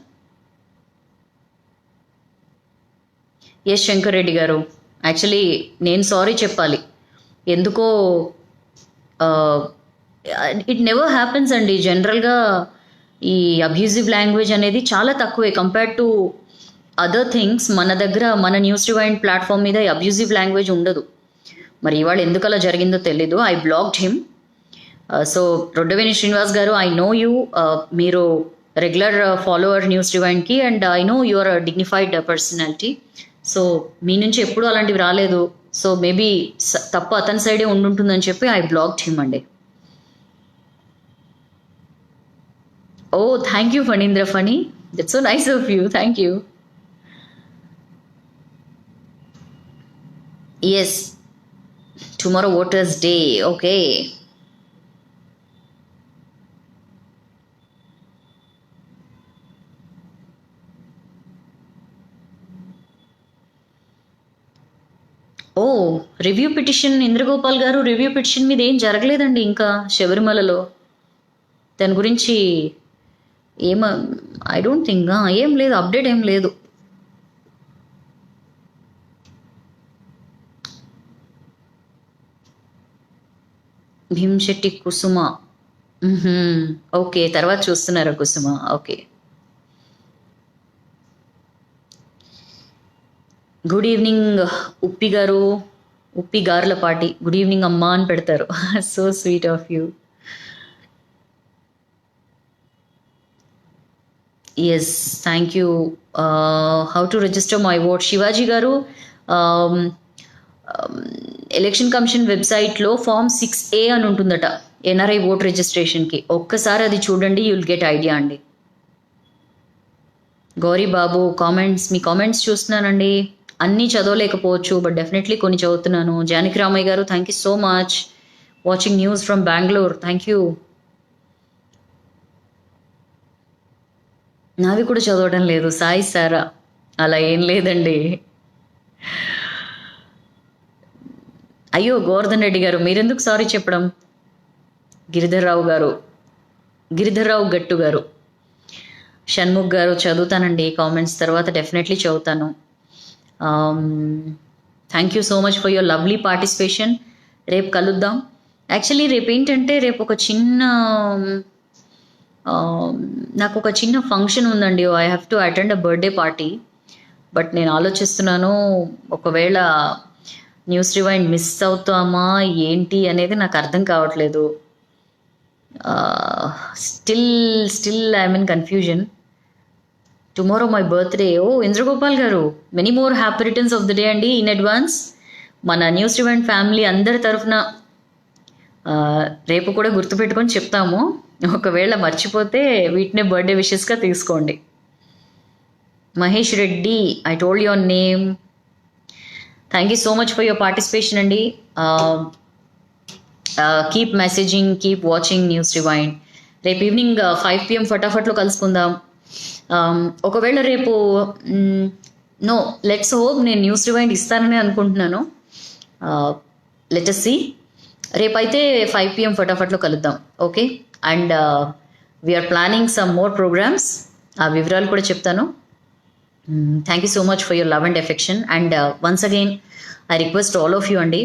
ఎస్ శంకర్ రెడ్డి గారు, యాక్చువల్లీ నేను సారీ చెప్పాలి. ఎందుకో ఇట్ నెవర్ హ్యాపెన్స్ అండి. జనరల్గా ఈ అబ్యూజివ్ లాంగ్వేజ్ అనేది చాలా తక్కువే కంపేర్డ్ టు అదర్ థింగ్స్. మన దగ్గర మన న్యూస్ రివైండ్ ప్లాట్ఫామ్ మీద అబ్యూజివ్ లాంగ్వేజ్ ఉండదు. మరి ఇవాళ ఎందుకు అలా జరిగిందో తెలీదు. I blocked him. So Roddaveni Srinivas గారు, ఐ నో యూ, మీరు రెగ్యులర్ ఫాలోవర్ న్యూస్ రివైండ్కి, and I know you are dignified personality. So మీ నుంచి ఎప్పుడూ అలాంటివి రాలేదు. సో మేబీ తప్పు అతని సైడే ఉండుంటుందని చెప్పి ఐ బ్లాక్డ్ హిమ్ అండి. ఓ thank you Phanindra Phani, that's so nice of you, thank you. Yes, tomorrow voters day. Okay, ఓ రివ్యూ పిటిషన్, ఇంద్రగోపాల్ గారు, రివ్యూ పిటిషన్ మీద ఏం జరగలేదండి ఇంకా శబరిమలలో. దాని గురించి ఐ డోంట్ థింక్ ఏం లేదు, అప్డేట్ ఏం లేదు. భీమ్శెట్టి కుసుమ, ఓకే, తర్వాత చూస్తున్నారా Kusuma? Okay. Good evening Uppi garu, Uppi Garlapati, good evening అమ్మా అని పెడతారు. So sweet of you. Yes, thank you. How to register my vote Shivaji garu, election commission వెబ్సైట్లో ఫామ్ 6A అని ఉంటుందట ఎన్ఆర్ఐ ఓట్ రిజిస్ట్రేషన్కి. ఒక్కసారి అది చూడండి, యుల్ గెట్ ఐడియా అండి. గౌరీ బాబు కామెంట్స్, మీ కామెంట్స్ చూస్తున్నానండి. అన్నీ చదవలేకపోవచ్చు, బట్ డెఫినెట్లీ కొన్ని చదువుతున్నాను. జానకి రామయ్య గారు, thank you so much. Watching news from Bengaluru, thank you. నావి కూడా చదవడం లేదు సాయి సారా, అలా ఏం లేదండి. అయ్యో గోవర్ధన్ రెడ్డి గారు, మీరెందుకు సారీ చెప్పడం? గిరిధర్రావు గారు, గిరిధర్రావు గట్టు గారు, షణ్ముఖ్ గారు, చదువుతానండి కామెంట్స్, తర్వాత డెఫినెట్లీ చదువుతాను. Thank you so much for your lovely participation. రేపు కలుద్దాం. యాక్చువల్లీ రేపు ఏంటంటే, రేపు ఒక చిన్న నాకు ఒక చిన్న ఫంక్షన్ ఉందండి. I have to attend a birthday party. But నేను ఆలోచిస్తున్నాను, ఒకవేళ న్యూస్ రివైండ్ మిస్ అవుతామా ఏంటి అనేది నాకు అర్థం కావట్లేదు. Still I'm in confusion. Tomorrow my birthday. ఓ ఇంద్రగోపాల్ గారు, many more happy returns of the day అండి ఇన్ అడ్వాన్స్. మన న్యూస్ రివైండ్ ఫ్యామిలీ అందరి తరఫున రేపు కూడా గుర్తుపెట్టుకొని చెప్తాము. ఒకవేళ మర్చిపోతే వీటినే బర్త్డే విషెస్గా తీసుకోండి. Mahesh Reddy, I told your name. Thank you so much for your participation అండి. Keep messaging, keep watching news rewind. రేపు ఈవినింగ్ 5 PM ఫటాఫట్లో కలుసుకుందాం. ఒకవేళ రేపు నో, లెట్స్ హోప్ నేను న్యూస్ రివైండ్ ఇస్తానని అనుకుంటున్నాను. Let us see. రేపైతే 5 PM ఫటాఫట్లో కలుద్దాం. Okay, and we're planning some more programmes. ఆ వివరాలు కూడా చెప్తాను. Thank you so much for your love and affection. And once again I request all of you అండి,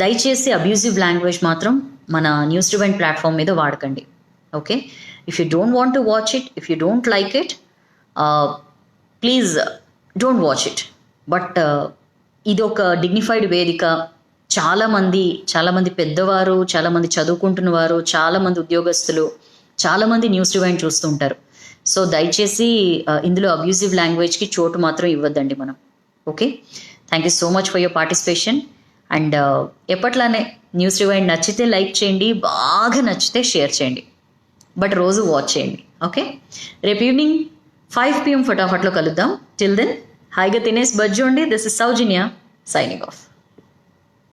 దయచేసి అబ్యూజివ్ లాంగ్వేజ్ మాత్రం మన న్యూస్ రివైండ్ ప్లాట్ఫామ్ మీద వాడకండి. Okay, if you don't want to watch it, if you don't like it, please don't watch it. But ఇది ఒక dignified వేదిక. చాలామంది పెద్దవారు, చాలామంది చదువుకుంటున్న వారు, చాలామంది ఉద్యోగస్తులు, చాలామంది న్యూస్ రివైండ్ చూస్తూ ఉంటారు. సో దయచేసి ఇందులో అబ్యూజివ్ లాంగ్వేజ్కి చోటు మాత్రం ఇవ్వద్దండి మనం. Okay, thank you so much for your participation. And ఎప్పట్లానే న్యూస్ రివైండ్ నచ్చితే లైక్ చేయండి, బాగా నచ్చితే షేర్ చేయండి, బట్ రోజు వాచ్ చేయండి. ఓకే, రేపు ఈవినింగ్ 5 PM ఫటాఫట్లో కలుద్దాం. టిల్ దెన్ హాయిగా తినేసి బజ్జోండి. This is Soujanya signing of.